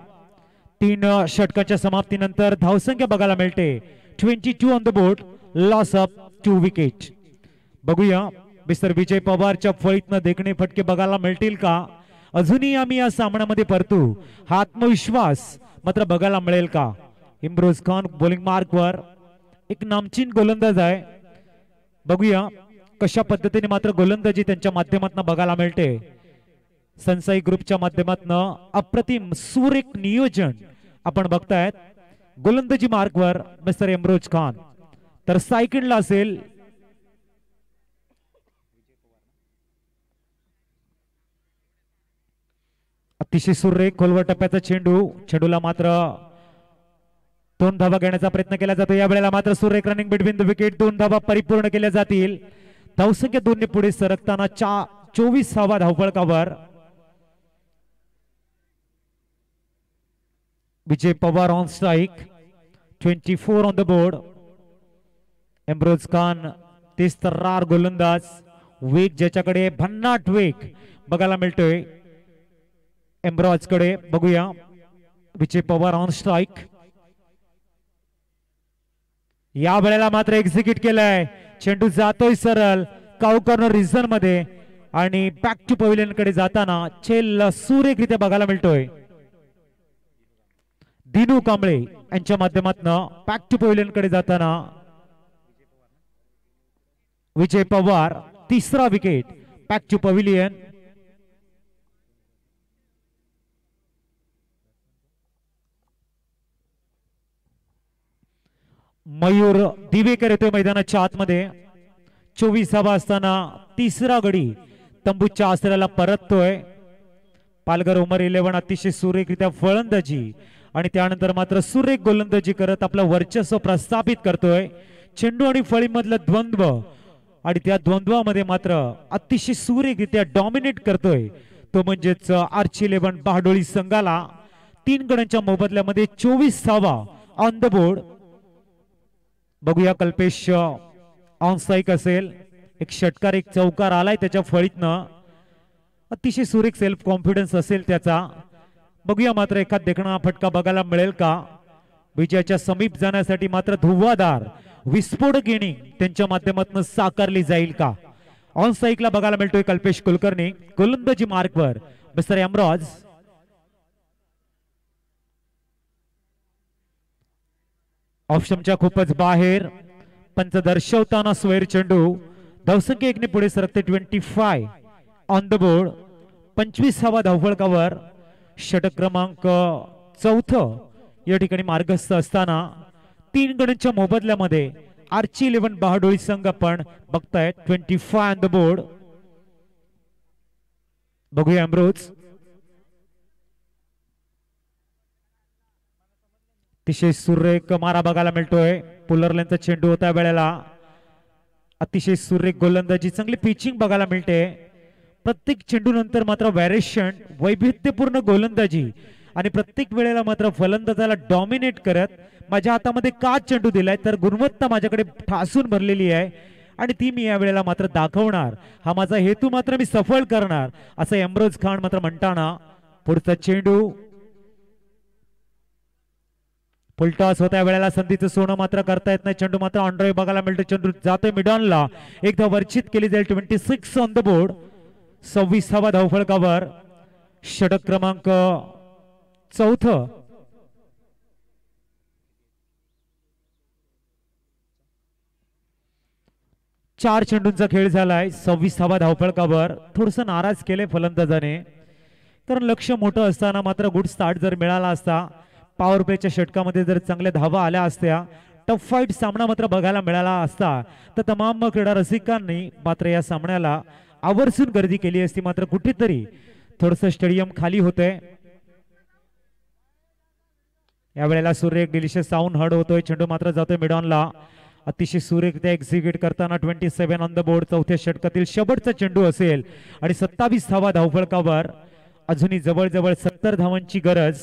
3 षटकांच्या समाप्तीनंतर धावसंख्या बघायला मिळते 22 on the board, loss of 2 wicket. बघूया मिस्टर विजय पवारच्या फळीतनं देखणे फटके बघायला मिळतील का? अजूनही आम्ही या सामन्यामध्ये परतू, हा आत्मविश्वास मात्र बघायला मिळेल का? इम्रोज खान बॉलिंग मार्कवर एक नामचीन गोलंदाज आहे। बघूया कशा पद्धतीने मात्र गोलंदाजी त्यांच्या माध्यमातून बघायला मिळते। सनसाई ग्रुपच्या माध्यमातून अप्रतिम सुरेख नियोजन आपण बघतायत। गोलंदाजी मार्कवर मिस्टर इम्रोज खान, तर सायकलला असेल अतिशय सुरेख खोलवर टप्प्याचा चेंडू। चेंडूला मात्र 2 धावा घेण्याचा प्रयत्न केला जातो। या वेळेला मात्र सुरेख रनिंग बिटवीन द विकेट, 2 धावा परिपूर्ण केल्या जातील। धावसंख्या 2 ने पुढे सरकताना 24वा धावफलकावर Vijay Pawar on strike, 24 on the board. Imroz Khan तेज तर्रार गोलंदाज, वेग ज्याच्याकडे भन्नाट वेग बघायला मिळतोय इम्रोज कडे। बघूया विजय पवार ऑन स्ट्राइक। या वेळेला मात्र एक्झिक्यूट केलाय, चेंडू जातोय सरळ काउ कॉर्नर रिजन मध्ये आणि बॅक टू पवेलियन कडे जाताना छेल सुरेखरित्या बघायला मिळतोय। दिनू कांबळे यांच्या माध्यमातून बॅक टू पवेलियन कडे जाताना विजय पवार, तिसरा wicket, back to pavilion. Mayur Divekar येतोय मैदानाच्या आतमध्ये. 24 धावा असताना तिसरा गडी तंबूच्या आसऱ्याला परततोय. पालघर उमर 11 अतिशय सुरेखरित्या फलंदाजी आणि त्यानंतर मात्र सुरेख गोलंदाजी करत आपलं वर्चस्व प्रस्थापित करतोय. चेंडू आणि फळीमधलं द्वंद्व आणि त्या द्वंद्वामध्ये मात्र अतिशय सुरेखरित्या डॉमिनेट करतोय तो म्हणजेच आर्ची 11 बहाडोळी संघाला 3 गड्यांच्या मोबदल्यामध्ये 24 धावा ऑन द बोर्ड. बघूया कल्पेश ऑन स्ट्राइक असेल. एक षटकार एक चौकार आलाय त्याच्या फळीतनं. अतिशय सुरेख सेल्फ कॉन्फिडन्स असेल त्याचा. बघूया मात्र एखाद देखणा फटका बघायला मिळेल का. विजयाच्या समीप जाण्यासाठी मात्र धुव्वादार विस्फोटक इनिंग त्यांच्या माध्यमातून साकारली जाईल का. ऑन स्ट्राइकला बघायला मिळतोय कल्पेश कुलकर्णी. गोलंदाजी मार्कवर मिस्टर एमराज. ऑप्शनच्या खूपच बाहेर. पंच दर्शवताना स्वेर चेंडू धावसंख्या 1 ने पुढे सरकते. 25 ऑन द बोर्ड. 25 धावा धावफलकावर. षटक क्रमांक 4 या ठिकाणी मार्गस्थ असताना 3 गड्यांच्या मोबदल्यामध्ये आर्ची 11 बहाडोळी संघ आपण बघताय. 25 ऑन द बोर्ड. बघूया अमरोज. अतिशय सुरेख मारा बघायला मिळतोय. पुलरलेनचा चेंडू होता वेळेला. अतिशय सुरेख गोलंदाजी चांगली पिचिंग बघायला मिळते. प्रत्येक चेंडू नंतर मात्र व्हॅरिएशन वैविध्यपूर्ण गोलंदाजी आणि प्रत्येक वेळेला मात्र फलंदाजाला डॉमिनेट करत माझ्या हातामध्ये का चेंडू दिलाय तर गुणवत्ता माझ्याकडे ठासून भरलेली आहे आणि ती मी या वेळेला मात्र दाखवणार. हा माझा हेतू मात्र मी सफल करणार असं एमरोज खान मात्र म्हणताना पुढचा चेंडू फुलटॉस होत्या वेळेला संधीचं सोनं मात्र करता येत नाही. चेंडू मात्र ऑनड्राईव्ह बघायला मिळतो. चेंडू जातोय मिडॉनला. एकदा वर्चित केली जाईल. 26 ऑन द बोर्ड. 26 धावा धावफलकावर. षटक क्रमांक 4. चार चेंडूंचा खेळ झालाय. 26 धावा धावफलकावर. थोडस नाराज केले फलंदाजाने कारण लक्ष मोठं असताना मात्र गुड स्टार्ट जर मिळाला असता, पॉवर प्लेच्या षटकामध्ये जर चांगल्या धावा आल्या असत्या, टफ फाईट सामना मात्र बघायला मिळाला असता तर तमाम क्रीडा रसिकांनी मात्र या सामन्याला आवर्जून गर्दी केली असती. मात्र कुठेतरी थोडस स्टेडियम खाली होते. यावेळेला सुरेख डिलिशियस साऊंड हड होतोय. चेंडू मात्र जातोय मिडॉनला. अतिशय सुरेखरित्या एक्झिक्यूट करताना 27 ऑन द बोर्ड. चौथ्या षटकातील शेवटचा चेंडू असेल आणि 27 धावा धावफलकावर. अजूनही जवळजवळ 70 धावांची गरज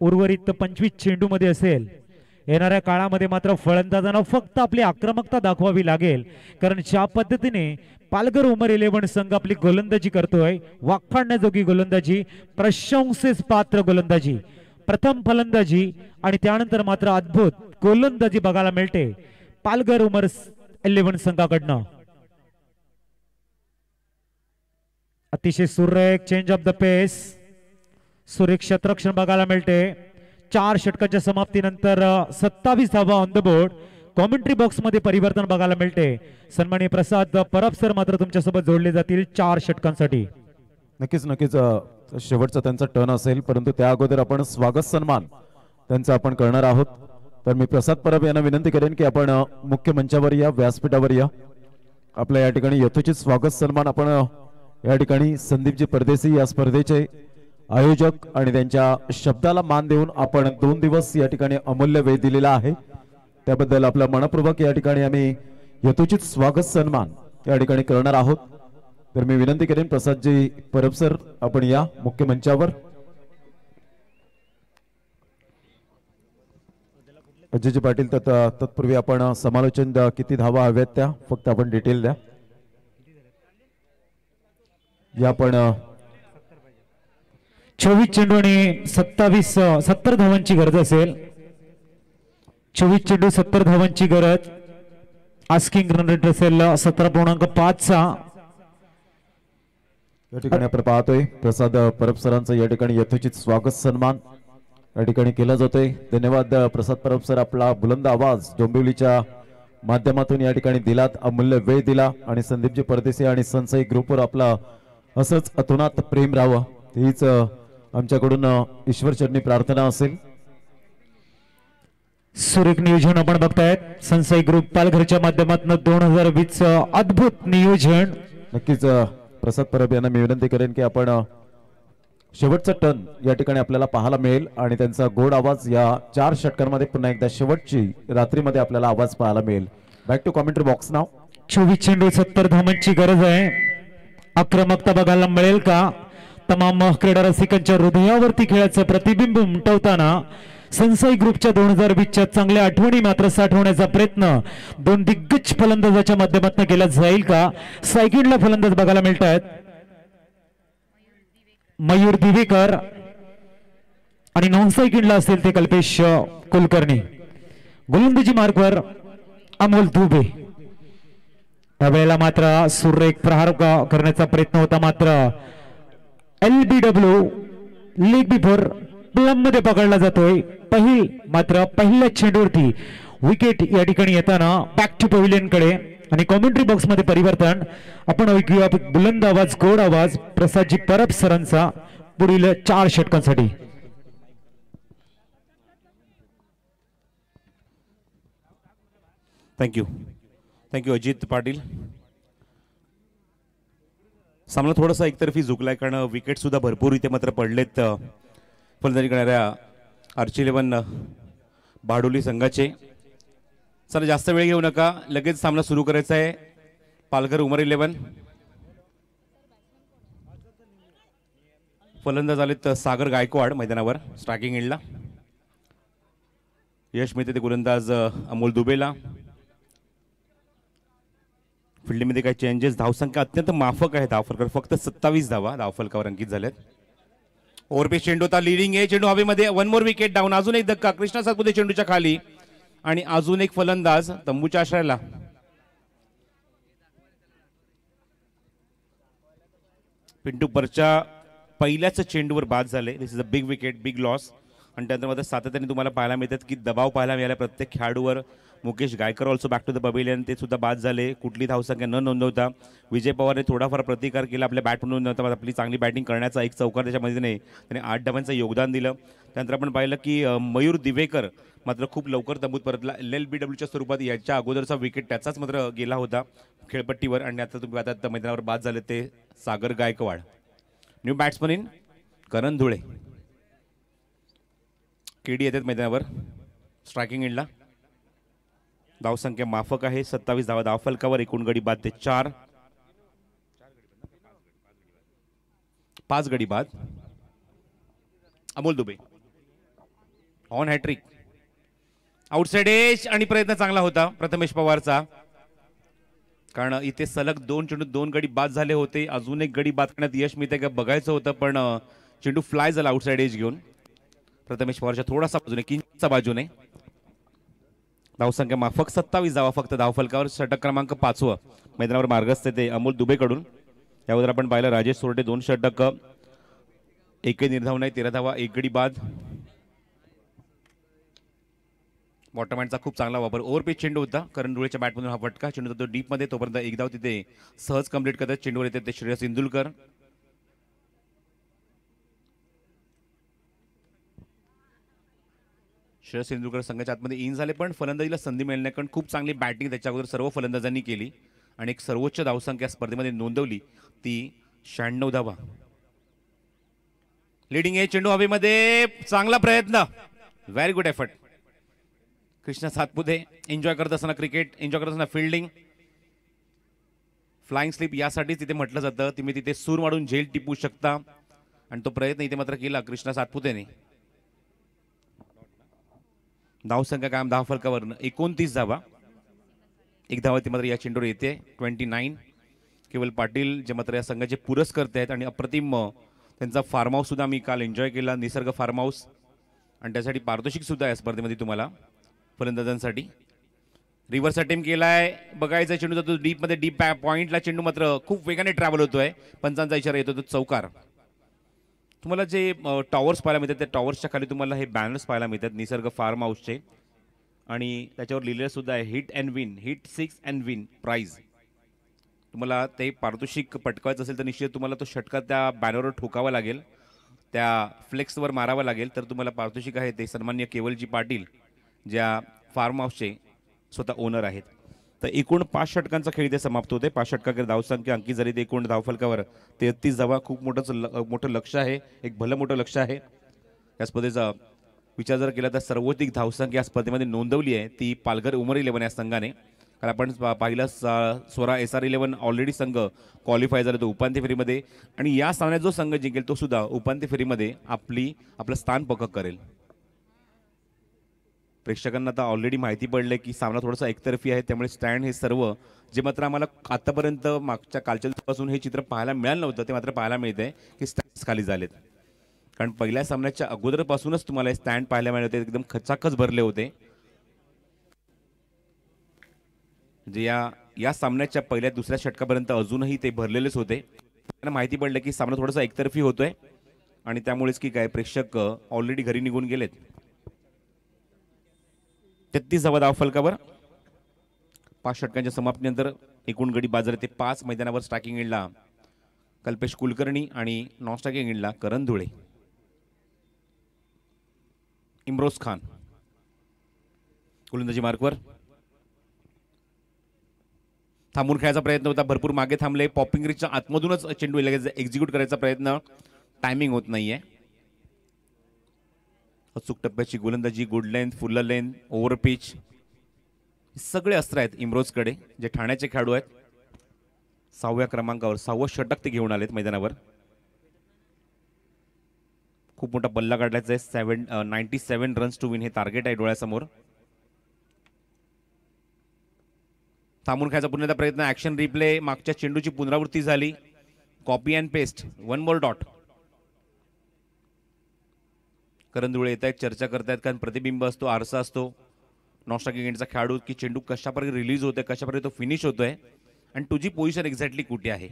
उर्वरित 25 चेंडू मध्ये असेल. येणाऱ्या काळामध्ये मात्र फलंदाजांना फक्त आपली आक्रमकता दाखवावी लागेल कारण ज्या पद्धतीने पालघर उमर 11 संघ आपली गोलंदाजी करतोय, वाखाणण्याजोगी गोलंदाजी, प्रशंसेस पात्र गोलंदाजी, प्रथम फलंदाजी आणि त्यानंतर मात्र अद्भुत गोलंदाजी बघायला मिळते पालघर उमर 11 संघाकडनं. अतिशय सुरेख चेंज ऑफ द पेस, सुरेख क्षेत्ररक्षण बघायला मिळते. 4 षटकाच्या समाप्तीनंतर 27 धावा on the board. Commentary box मध्ये परिवर्तन बघायला मिळते. सन्माननीय प्रसाद परब सर मात्र तुमच्यासोबत जोडले जातील 4 षटकांसाठी. नक्कीच नक्कीच शेवटचा त्यांचा टर्न असेल, परंतु त्या अगोदर आपण स्वागत सन्मान त्यांचा आपण करणार आहोत. तर मी प्रसाद परब यांना विनंती करेन की आपण मुख्य मंचावर या, व्यासपीठावर या. आपल्या या ठिकाणी यथोचित स्वागत सन्मान आपण या ठिकाणी संदीपजी परदेशी या स्पर्धेचे आयोजक आणि त्यांच्या शब्दाला मान देऊन आपण 2 दिवस या ठिकाणी अमूल्य वेळ दिलेला आहे. त्याबद्दल आपला मनपूर्वक या ठिकाणी आम्ही यथोचित स्वागत सन्मान या ठिकाणी करणार आहोत. तर मी विनंती करेन प्रसादजी परब सर आपण या मुख्य मंचावर. अजयजी पाटील तत्पूर्वी आपण समालोचन किती धावा हव्यात त्या फक्त आपण डिटेल द्या. या आपण 24 चेंडू आणि 70 धावांची गरज असेल. 24 चेंडू 70 धावांची गरज. आस्किंग रन रेट असेल 17.5 या ठिकाणी आपण पाहतोय प्रसाद परब सरांचं या ठिकाणी यथोचित स्वागत सन्मान या ठिकाणी केला जातोय. धन्यवाद प्रसाद परब सर, आपला बुलंद आवाज डोंबिवलीच्या माध्यमातून या ठिकाणी दिलात, अमूल्य वेळ दिला आणि संदीपजी परदेशी आणि सनसाई ग्रुपवर आपला असंच अतोनात प्रेम राहावं हीच आमच्याकडून ईश्वर चरणी प्रार्थना असेल. सुरेख नियोजन आपण बघतायत संसाई ग्रुप पालघरच्या माध्यमातून 2020 अद्भुत नियोजन. नक्कीच प्रसाद परब यांना मी विनंती करेन की आपण शेवटचा टर्न या ठिकाणी आपल्याला पाहायला मिळेल आणि त्यांचा गोड आवाज या 4 षटकांमध्ये पुन्हा एकदा शेवटची रात्रीमध्ये आपल्याला आवाज पाहायला मिळेल. बॅक टू कॉमेंट्री बॉक्स नाव. 24 चेंडू 70 धावांची गरज आहे. आक्रमकता बघायला मिळेल का? तमाम क्रीडा रसिकांच्या हृदयावरती खेळाचं प्रतिबिंब उमटवताना संसाई ग्रुपच्या 2020च्या चांगल्या आठवणी मात्र साठवण्याचा प्रयत्न 2 दिग्गज फलंदाजाच्या माध्यमातून केला जाईल का? सायकिलला फलंदाज बघायला मिळत आहेत. मयूर दिवेकर आणि नॉन सायकिलला असेल ते कल्पेश कुलकर्णी. गोलंदाजी मार्कवर अमोल दुबे. यावेळेला मात्र सुरेख प्रहार करण्याचा प्रयत्न होता मात्र LBW लीग बिफोर प्लम मध्ये पकडला जातोय. मात्र पहिल्या चेंडूवरती विकेट या ठिकाणी येताना बॅक टू पॅव्हिलियन कडे आणि कॉमेंट्री बॉक्स मध्ये परिवर्तन. आपण ऐकूया बुलंद आवाज गोड आवाज प्रसादजी परब सरांचा पुढील 4 षटकांसाठी. थँक्यू अजित पाटील. सामना थोडासा एकतर्फी झुकलाय कारण विकेट सुद्धा भरपूर इथे मात्र पडलेत फलंदाजी करणाऱ्या आर्ची 11 भाडोली संघाचे. चला जास्त वेळ घेऊ नका, लगेच सामना सुरू करायचा आहे. पालघर उमर 11 फलंदाज आलेत सागर गायकवाड मैदानावर स्ट्रायकिंग एंडला. यश मिळते ते गोलंदाज अमोल दुबेला. फील्डमध्ये काही चेंजेस. धावसंख्या अत्यंत माफक आहे. धावफलकावर फक्त 27 धावा धावफलकावर अंकित झाल्यात. ओव्हरपेस चेंडू होता, लिडिंग आहे चेंडू हवेमध्ये. 1 मोर विकेट डाऊन. अजून एक धक्का कृष्णा सातपुते चेंडूच्या खाली आणि अजून एक फलंदाज तंबूच्या आश्रयाला. पिंटू परच्या पहिल्याच चेंडूवर बाद झाले. This is a big wicket, big loss. आणि त्यानंतर मात्र सातत्याने तुम्हाला पाहायला मिळतात की दबाव पाहायला मिळाला प्रत्येक खेळाडूवर. Mukesh Gaikar also back to the pavilion, ते सुद्धा बाद झाले. कुठली धावसंख्या न नोंदवता विजय पवारने थोडाफार प्रतिकार केला आपल्या बॅट म्हणून नव्हता. आपली चांगली बॅटिंग करण्याचा एक चौकार त्याच्यामध्ये नाही, त्याने 8 धावांचं योगदान दिलं. त्यानंतर आपण पाहिलं की मयूर दिवेकर मात्र खूप लवकर तंबूत परतला. LLBWच्या स्वरूपात याच्या अगोदरचा विकेट त्याचाच मात्र गेला होता खेळपट्टीवर आणि आता तुम्ही आता मैदानावर बाद झाले ते Sagar Gaikwad. New batsman in Karan Dhule. KD येतात मैदानावर स्ट्रायकिंग एंडला. धावसंख्या माफक आहे 27 धावा धावफलकावर. एकूण गडी बाद ते 4. 5 गडी बाद. Amol Dubey on hat trick. Outside edge आणि प्रयत्न चांगला होता प्रथमेश पवारचा कारण इथे सलग 2 चेंडू 2 गडी बाद झाले होते. अजून एक गडी बाद करण्यात यश मिळते का बघायचं होतं पण चेंडू फ्लाय झाला आउटसाइड एज घेऊन प्रथमेश पवारच्या थोडासा बाजूने किंचितच्या बाजूने. धावसंख्या माफक 27 धावा फक्त धावफलकावर. षटक क्रमांक 5 मैदानावर मार्गस्थ ते अमोल दुबेकडून. यावर आपण पाहिलं राजेश सोरटे 2 षटक, एकही निर्धाव नाही, 13 धावा, 1 गडी बाद. बॉटमहँडचा खूप चांगला वापर. ओव्हरपेच चेंडू होता करण धुळेच्या बॅटमधून हा फटका. चेंडू तो डीपमध्ये, तोपर्यंत 1 धाव तिथे सहज कंप्लीट करतात. चेंडूवर येते ते श्रेयस इंदुलकर. श्रेयस इंदुलकर संघाच्या आतमध्ये इन झाले पण फलंदाजीला संधी मिळण्याकडे कारण खूप चांगली बॅटिंग त्याच्या अगोदर सर्व फलंदाजांनी केली आणि एक सर्वोच्च धावसंख्या स्पर्धेमध्ये नोंदवली ती 96 धावा. लीडिंग आहे चेंडू हवेमध्ये. चांगला प्रयत्न, very good effort. Krishna Satpute enjoy करत असताना क्रिकेट, एन्जॉय करत असताना फिल्डिंग. फ्लाइंग स्लिप यासाठीच तिथे म्हटलं जातं तुम्ही तिथे सूर वाढून झेल टिपू शकता आणि तो प्रयत्न इथे मात्र केला कृष्णा सातपुतेने. धावसंख्या कायम धावफलकावर 29 धावा. 1 धावा ती मात्र या चेंडूवर येते 29. केवळ पाटील जे मात्र या संघाचे पुरस्कर्ते आहेत आणि अप्रतिम त्यांचा फार्म हाऊस सुद्धा मी काल एन्जॉय केला, निसर्ग फार्म हाऊस, आणि त्यासाठी पारितोषिक सुद्धा या स्पर्धेमध्ये तुम्हाला फलंदाजांसाठी. रिव्हर्स अटेम्प्ट केलाय, बघायचा चेंडू जातो डीपमध्ये, डीप पॉइंटला चेंडू मात्र खूप वेगाने ट्रॅव्हल होतोय. पंचांचा इशारा येतो तो चौकार. तुम्हाला जे टॉवर्स पाहायला मिळतात त्या टॉवर्सच्या खाली तुम्हाला हे बॅनर्स पाहायला मिळतात निसर्ग फार्म हाऊसचे आणि त्याच्यावर लिहिलेलं सुद्धा आहे hit and win, hit 6 and win prize. तुम्हाला ते पारितोषिक पटकावायचं असेल तर निश्चित तुम्हाला तो षटका त्या बॅनरवर ठोकावा लागेल, त्या फ्लेक्सवर मारावा लागेल, तर तुम्हाला पारितोषिक आहे ते सन्माननीय केवलजी पाटील ज्या फार्म हाऊसचे स्वतः ओनर आहेत. तर एकूण 5 षटकांचा खेळ इथे समाप्त होते. 5 षटकांकडे धावसंख्या अंकित झाली. ते एकूण धावफलकावर 33 धावा. खूप मोठं लक्ष आहे, एक भलं मोठं लक्ष आहे. या स्पर्धेचा विचार जर केला तर सर्वाधिक धावसंख्या या स्पर्धेमध्ये नोंदवली आहे ती पालघर उमर 11 या संघाने. कारण आपण पाहिलं स्वरा SR11 ऑलरेडी संघ क्वालिफाय झाला तो उपांत्य फेरीमध्ये, आणि या सामन्यात जो संघ जिंकेल तो सुद्धा उपांत्य फेरीमध्ये आपलं स्थान पक्क करेल. प्रेक्षकांना आता ऑलरेडी माहिती पडले की सामना थोडासा एकतर्फी आहे, त्यामुळे स्टँड हे सर्व जे मात्र आम्हाला आतापर्यंत मागच्या कालच्या दिवसापासून हे चित्र पाहायला मिळालं नव्हतं ते मात्र पाहायला मिळत आहे की स्टँड खाली झालेत. कारण पहिल्या सामन्याच्या अगोदरपासूनच तुम्हाला हे स्टँड पाहायला मिळत होते, एकदम खचाखच भरले होते. म्हणजे या सामन्याच्या पहिल्या दुसऱ्या षटकापर्यंत अजूनही ते भरलेलेच होते. त्यांना माहिती पडलं की सामना थोडासा एकतर्फी होतोय आणि त्यामुळेच की काय प्रेक्षक ऑलरेडी घरी निघून गेलेत. 33 धावा धावफलकावर. 5 षटकांच्या समाप्तीनंतर एकूण गडी बाजार ते 5. मैदानावर स्ट्रायकिंग एंडला कल्पेश कुलकर्णी आणि नॉन स्ट्रायकिंग एंडला करण धुळे. इम्रोज खान गोलंदाजी मार्कवर. थांबून खेळायचा प्रयत्न होता, भरपूर मागे थांबले. पॉपिंग रिचच्या आतमधूनच चेंडू लगेच एक्झिक्यूट करायचा प्रयत्न, टायमिंग होत नाहीये. अचूक टप्प्याची गोलंदाजी, गुड लेंथ, फुल लेंथ, ओव्हर पिच, सगळे अस्त्र आहेत इम्रोजकडे, जे ठाण्याचे खेळाडू आहेत. 6व्या क्रमांकावर 6वं षटक ते घेऊन आलेत मैदानावर. खूप मोठा पल्ला काढायचा आहे. 97 रन्स टू विन हे टार्गेट आहे डोळ्यासमोर. थांबून खेळायचा पुन्हा एकदा प्रयत्न, ऍक्शन रिप्ले, मागच्या चेंडूची पुनरावृत्ती झाली. Copy and paste, 1 more dot. Karan Dhule येत आहेत, चर्चा करतायत, कारण प्रतिबिंब असतो, आरसा असतो नॉन स्ट्रायकिंग एंडचा खेळाडू की चेंडू कशाप्रकारे रिलीज होतोय, कशाप्रकारे तो फिनिश होतोय आणि तुझी पोझिशन एक्झॅक्टली कुठे आहे.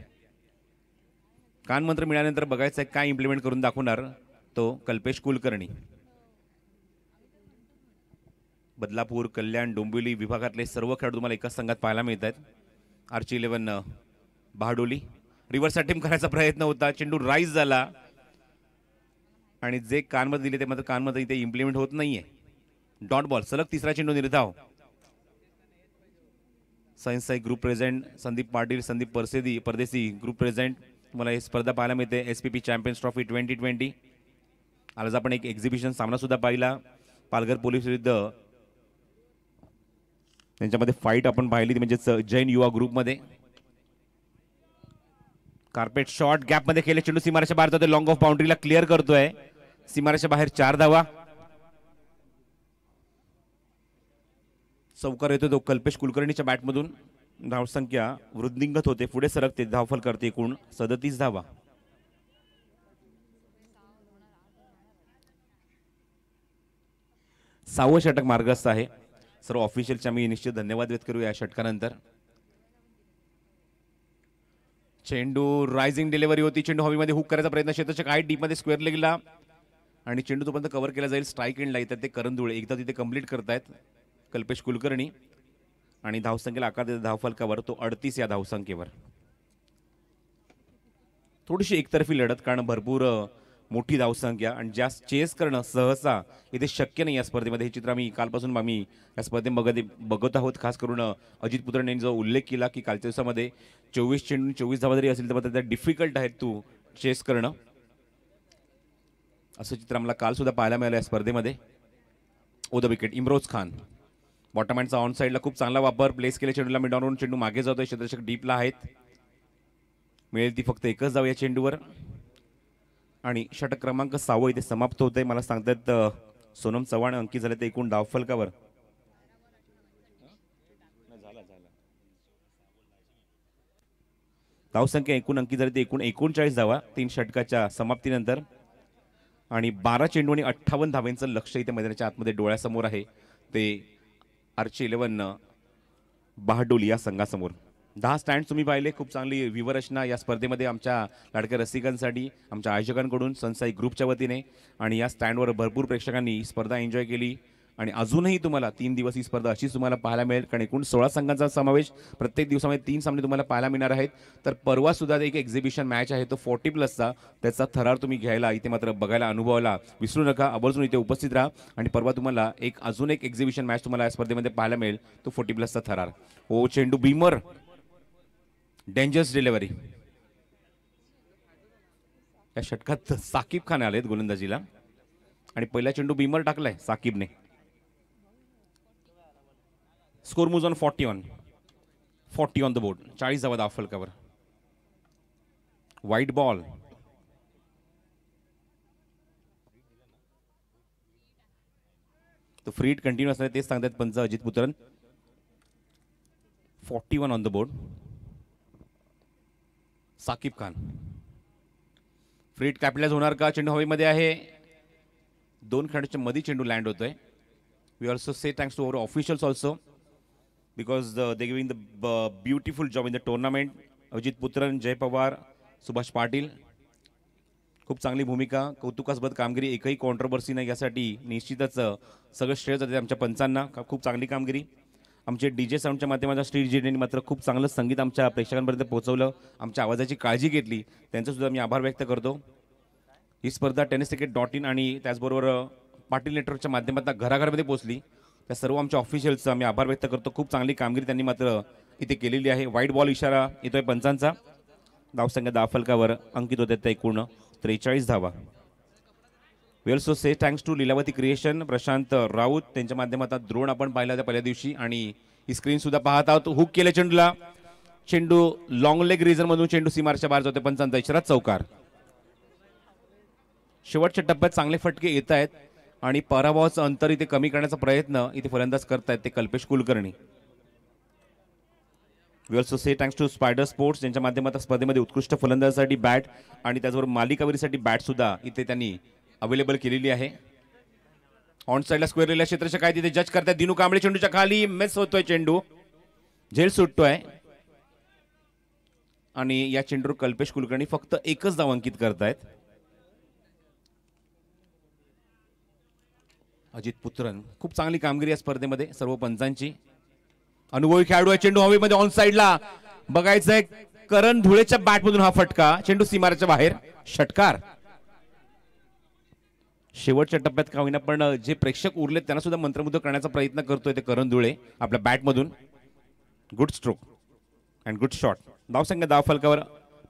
कानमंत्र मिळाल्यानंतर बघायचं आहे काय इम्प्लिमेंट करून दाखवणार तो कल्पेश कुलकर्णी. बदलापूर, कल्याण, डोंबिवली विभागातले सर्व खेळाडू तुम्हाला एकाच संघात पाहायला मिळत आहेत. आर्ची 11 बहाडोली. रिव्हर्स अटेम्प्ट करायचा प्रयत्न होता, चेंडू राईज झाला आणि जे कानमध्ये दिले ते मात्र कानमध्ये इथे इम्प्लिमेंट होत नाहीये. डॉट बॉल, सलग तिसरा चेंडू निर्धाव. साई ग्रुप प्रेझेंट, संदीप पाटील, संदीप परदेसी ग्रुप प्रेझेंट. तुम्हाला ही स्पर्धा पाहायला मिळते SPP चॅम्पियन्स ट्रॉफी 2020. आज आपण एक एक्झिबिशन सामना सुद्धा पाहिला पालघर पोलीस विरुद्ध. त्यांच्यामध्ये फाईट आपण पाहिली ती म्हणजे जैन युवा ग्रुपमध्ये. कार्पेट शॉट गॅपमध्ये केले, चेंडू सीमारेषा बाहेर जातोय, लॉंग ऑफ बाउंड्रीला क्लिअर करतोय. सीमारेषा बाहेर 4 धावा. चौकार येतो तो कल्पेश कुलकर्णीच्या बॅटमधून. धावसंख्या वृद्धिंगत होते, पुढे सरकते, धावफल करते एकूण 37 धावा. सहावं षटक मार्गस्थ आहे. सर्व ऑफिशियलचे आम्ही निश्चित धन्यवाद व्यक्त करू या षटकानंतर. चेंडू रायझिंग डिलिव्हरी होती, चेंडू हवेमध्ये हुक करायचा प्रयत्न, क्षेत्ररक्षक आहे डीप मध्ये स्क्वेअर लेगला आणि चेंडू तोपर्यंत कव्हर केला जाईल. स्ट्राईक एंडला येतात ते करण धुळे, एकदा तिथे कंप्लीट करतायत कल्पेश कुलकर्णी आणि धावसंख्येला आकार देतात धावफलकावर तो 38 या धावसंख्येवर. थोडीशी एकतर्फी लढत, कारण भरपूर मोठी धावसंख्या आणि जास्त चेस करणं सहसा इथे शक्य नाही या स्पर्धेमध्ये. हे चित्र आम्ही कालपासून या स्पर्धेत बघत आहोत. खास करून अजित पुत्र यांनी जो उल्लेख केला की कालच्या दिवसामध्ये 24 चेंडू 24 धावा जरी असेल तर मात्र त्या डिफिकल्ट आहेत तू चेस करणं, असं चित्र आम्हाला काल सुद्धा पाहायला मिळालं या स्पर्धेमध्ये. Oh the wicket, Imroz Khan. Bottom हँडचा ऑन साईडला खूप चांगला वापर, प्लेस केले चेंडूला मिडॉनवरून, चेंडू मागे जातोय, क्षेत्ररक्षक डीपला आहेत. मिळेल ती फक्त एकच धाव या चेंडूवर आणि षटक क्रमांक 6 इथे समाप्त होते. मला सांगतात सोनम चव्हाण अंकित झाले ते एकूण धावफलकावर. धावसंख्या एकूण अंकित झाली ते एकूण 39 धावा 3 षटकाच्या समाप्तीनंतर आणि 12 चेंडू आणि 58 धावांचं लक्ष इथे मैदानाच्या आतमध्ये डोळ्यासमोर आहे. ते आर्ची 11 बहाडोली या संघासमोर. 10 स्टँड तुम्ही पाहिले. खूप चांगली व्यूवरचना या स्पर्धेमध्ये आमच्या लाडक्या रसिकांसाठी आमच्या आयोजकांकडून, संसाई ग्रुपच्या वतीने, आणि या स्टँडवर भरपूर प्रेक्षकांनी स्पर्धा एन्जॉय केली आणि अजूनही तुम्हाला 3 दिवस ही स्पर्धा अशीच तुम्हाला पाहायला मिळेल, कारण एकूण 16 संघांचा समावेश, प्रत्येक दिवसामध्ये 3 सामने तुम्हाला पाहायला मिळणार आहेत. तर परवा सुद्धा एक एक्झिबिशन मॅच आहे तो 40+चा, त्याचा थरार तुम्ही घ्यायला इथे मात्र बघायला अनुभवायला विसरू नका. आवर्जून इथे उपस्थित राहा. आणि परवा तुम्हाला अजून एक एक्झिबिशन मॅच तुम्हाला या स्पर्धेमध्ये पाहायला मिळेल, तो 40+चा थरार. ओ चेंडू बीमर, डेंजरस डिलिव्हरी. या षटकात साकिब खान आलेत गोलंदाजीला आणि पहिला चेंडू बीमर टाकलाय साकिबने. Score moves on 40 on the board. 40 धावा धाव फलकावर. वाईट बॉल. तो फ्री हिट कंटिन्यू असणार तेच सांगतात पंच Ajit Putran. 41 on the board. Saqib Khan. Free hit capitalise होणार का? चेंडू हवेमध्ये आहे. 2 खेळाडूच्या मध्ये चेंडू लँड होतोय. We also say thanks to our officials also because they giving the beautiful job in the tournament. Ajit Putran, Jay Pawar, Subhash Patil, खूप चांगली भूमिका, कौतुकास्पद कामगिरी, एकही कॉन्ट्रोवर्सी नाही. यासाठी निश्चितच सगळं श्रेय जाते आमच्या पंचांना. खूप चांगली कामगिरी. आमचे डीजे साऊंडच्या माध्यमातून स्ट्रीट जेने मात्र खूप चांगलं संगीत आमच्या प्रेक्षकांपर्यंत पोहोचवलं, आमच्या आवाजाची काळजी घेतली, त्यांचं सुद्धा मी आभार व्यक्त करतो. ही स्पर्धा tennisticket.in आणि त्याचबरोबर पाटील नेटवर्कच्या माध्यमातून घराघरामध्ये पोहोचली. त्या सर्व आमच्या ऑफिशियल्सचा मी आभार व्यक्त करतो. खूप चांगली कामगिरी त्यांनी मात्र इथे केलेली आहे. वाईट बॉल इशारा येतोय पंचांचा. धावसंख्या धाव फलकावर अंकित होते त्या एकूण 43 धावा. We also say thanks to Leelavati creation, Prashant Raut, त्यांच्या माध्यमातून द्रोण आपण पाहिला होता पहिल्या दिवशी आणि ही स्क्रीन सुद्धा पाहत आहोत. हुक केले चेंडूला. चेंडू लॉंग लेग रिजन मधून चेंडू सीमारच्या बाहेर जातोय. पंचांचा इशारा चौकार. शेवटच्या टप्प्यात चांगले फटके येत आहेत आणि पराभवाचं अंतर इथे कमी करण्याचा प्रयत्न इथे फलंदाज करतायत ते Kalpesh Kulkarni. We also say thanks to spider sports, ज्यांच्या माध्यमातून स्पर्धेमध्ये उत्कृष्ट फलंदाजासाठी बॅट आणि त्याचबरोबर मालिकावीरीसाठी बॅट सुद्धा इथे त्यांनी अवेलेबल केलेली आहे. ऑन साईडला स्क्वेअर लिहिल्या क्षेत्राच्या काय तिथे जज करतायत. दिनू कांबळे चेंडूच्या खाली मिस होतोय. चेंडू झेल सुटतोय आणि या चेंडूवर कल्पेश कुलकर्णी फक्त एकच धाव अंकित करतायत. अजित पुत्रन, खूप चांगली कामगिरी या स्पर्धेमध्ये सर्व पंचांची. अनुभवी खेळाडू आहे. चेंडू हवेमध्ये ऑन साईडला बघायचंय. करण धुळेच्या बॅटमधून हा फटका. चेंडू सीमारेच्या बाहेर. षटकार. शेवटच्या टप्प्यात का होईना पण जे प्रेक्षक उरले त्यांना सुद्धा मंत्रमुग्ध करण्याचा प्रयत्न करतोय ते करण धुळे आपल्या बॅटमधून. Good stroke and good shot. धावसंख्या धाव फलकावर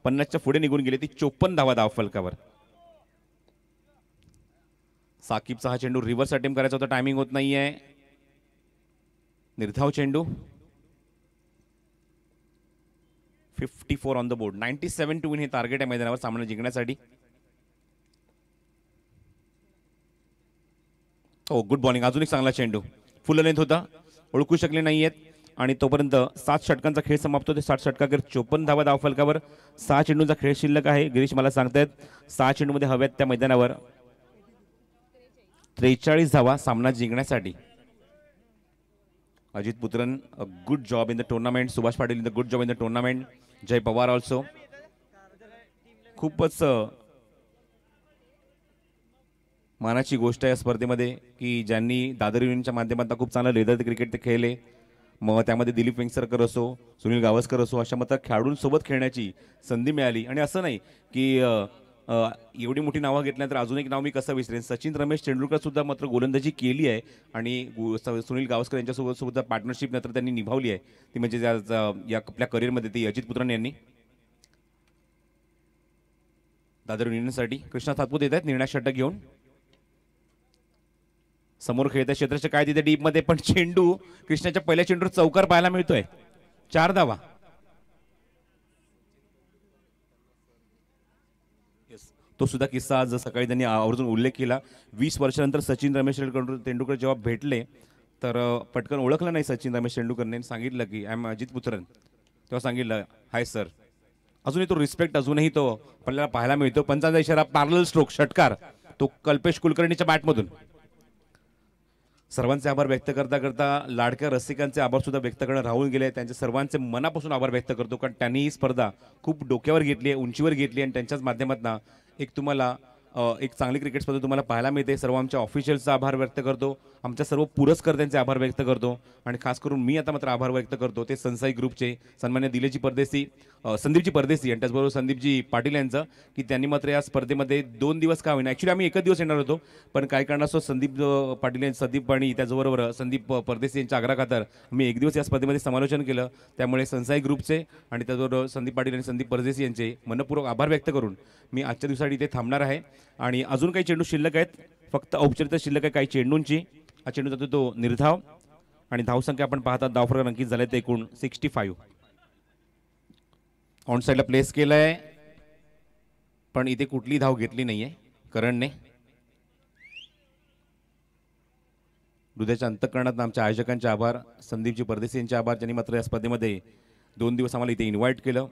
50च्या पुढे निघून गेली ती 54 धावा धाव फलकावर. साकिबचा हा चेंडू रिव्हर्स अटेम्प्ट करायचा होता, टायमिंग होत नाहीये. निर्धाव चेंडू. 54 on the board. 97 to win हे टार्गेट आहे मैदानावर सामना जिंकण्यासाठी. हो, गुड बॉलिंग. अजून एक चांगला चेंडू. फुल लेंथ होता, ओळखू शकले नाहीयेत आणि तोपर्यंत 7 षटकांचा खेळ समाप्त होते. 7 षटकावर 54 धावा धाव फलकावर. 6 चेंडूंचा खेळ शिल्लक आहे. गिरीश मला सांगतायत 6 चेंडूमध्ये हव्यात त्या मैदानावर 43 धावा सामना जिंकण्यासाठी. Ajit Putran, good job in the tournament. Subhash Patil in the good job in the tournament. Jay Pawar also. खूपच मानाची गोष्ट आहे या स्पर्धेमध्ये की ज्यांनी दादर युनियनच्या माध्यमातून खूप चांगलं लेदर क्रिकेट ते खेळले. मग त्यामध्ये दिलीप वेंगसरकर असो, सुनील गावस्कर असो, अशा मात्र खेळाडूंसोबत खेळण्याची संधी मिळाली. आणि असं नाही की एवढी मोठी नावं घेतल्यानंतर अजून एक नाव मी कसं विसरेन. सचिन रमेश तेंडुलकर सुद्धा मात्र गोलंदाजी केली आहे आणि सुनील गावस्कर यांच्यासोबत सुद्धा पार्टनरशिप नंतर त्यांनी निभावली आहे. ती म्हणजे या आपल्या करिअरमध्ये ती अजित पुत्रन यांनी. दादर युनियनसाठी कृष्णा सातपुते येत आहेत निर्णायक षटक घेऊन. समोर खेळत्या क्षेत्राच्या काय तिथे डीप मध्ये पण चेंडू कृष्णाच्या पहिल्या चेंडूवर चौकार पाहायला मिळतोय. 4 धावा. तो सुद्धा किस्सा आज सकाळी त्यांनी आवर्जून उल्लेख केला. 20 वर्षानंतर सचिन रमेश तेंडुलकर जेव्हा भेटले तर पटकन ओळखलं नाही सचिन रमेश तेंडुलकरने. सांगितलं की आय एम अजित पुत्रन. तेव्हा सांगितलं हाय सर. अजूनही तो रिस्पेक्ट अजूनही तो आपल्याला पाहायला मिळतो. पंचांचा इशारा. Parallel stroke. षटकार तो कल्पेश कुलकर्णीच्या बॅटमधून. सर्वांचे आभार व्यक्त करता करता लाडक्या रसिकांचे आभार सुद्धा व्यक्त करणं राहून गेले. त्यांचे सर्वांचे मनापासून आभार व्यक्त करतो कारण त्यांनी ही स्पर्धा खूप डोक्यावर घेतली आहे, उंचीवर घेतली आणि त्यांच्याच माध्यमातून एक तुम्हाला एक चांगली क्रिकेट स्पर्धा तुम्हाला पाहायला मिळते. सर्व आमच्या ऑफिशियल्सचा आभार व्यक्त करतो, आमच्या सर्व पुरस्कर्त्यांचे आभार व्यक्त करतो आणि खास करून मी आता मात्र आभार व्यक्त करतो ते संसाई ग्रुपचे सन्मान्य दिलेजी परदेसी, संदीपजी परदेसी आणि त्याचबरोबर संदीपजी पाटील यांचं, की त्यांनी मात्र या स्पर्धेमध्ये 2 दिवस का होईना, ॲक्च्युली आम्ही एकच दिवस येणार होतो पण काही कारणास्तव संदीप पाटील यांनी, संदीप आणि त्याचबरोबर संदीप परदेसी यांच्या आग्रहाखातर मी एक दिवस या स्पर्धेमध्ये समालोचन केलं. त्यामुळे संसाई ग्रुपचे आणि त्याचबरोबर संदीप पाटील आणि संदीप परदेसी यांचे मनपूर्वक आभार व्यक्त करून मी आजच्या दिवसासाठी इथे थांबणार आहे. आणि अजून काही चेंडू शिल्लक आहेत, फक्त औपचारिकता शिल्लक आहे काही चेंडूंची. हा चेंडू जातो तो निर्धाव आणि धावसंख्या आपण पाहतात धावफरक अंकित झाले ते एकूण 65. ऑन साईडला प्लेस केलं आहे पण इथे कुठली धाव घेतली नाही आहे करणने. हृदयाच्या अंतःकरणात आमच्या आयोजकांचे आभार, संदीपजी परदेसी यांचे आभार ज्यांनी मात्र या स्पर्धेमध्ये 2 दिवस आम्हाला इथे इन्व्हाइट केलं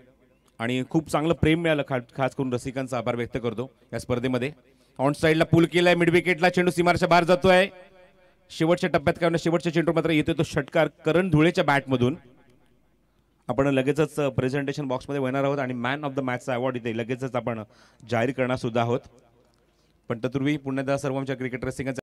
आणि खूप चांगलं प्रेम मिळालं. खास करून रसिकांचा आभार व्यक्त करतो या स्पर्धेमध्ये. ऑन साईडला पूल केलाय, मिड विकेटला चेंडू सीमारेषेच्या बाहेर जातोय. शेवटच्या टप्प्यात काय होणार, शेवटच्या चेंडू मात्र येतोय तो षटकार करण धुळेच्या बॅटमधून. आपण लगेचच प्रेझेंटेशन बॉक्समध्ये येणार आहोत आणि मॅन ऑफ द मॅचचा अवॉर्ड इथे लगेचच आपण जाहीर करणार सुद्धा आहोत. पण तत्पूर्वी पुन्हा एकदा सर्व आमच्या क्रिकेट रसिकांचा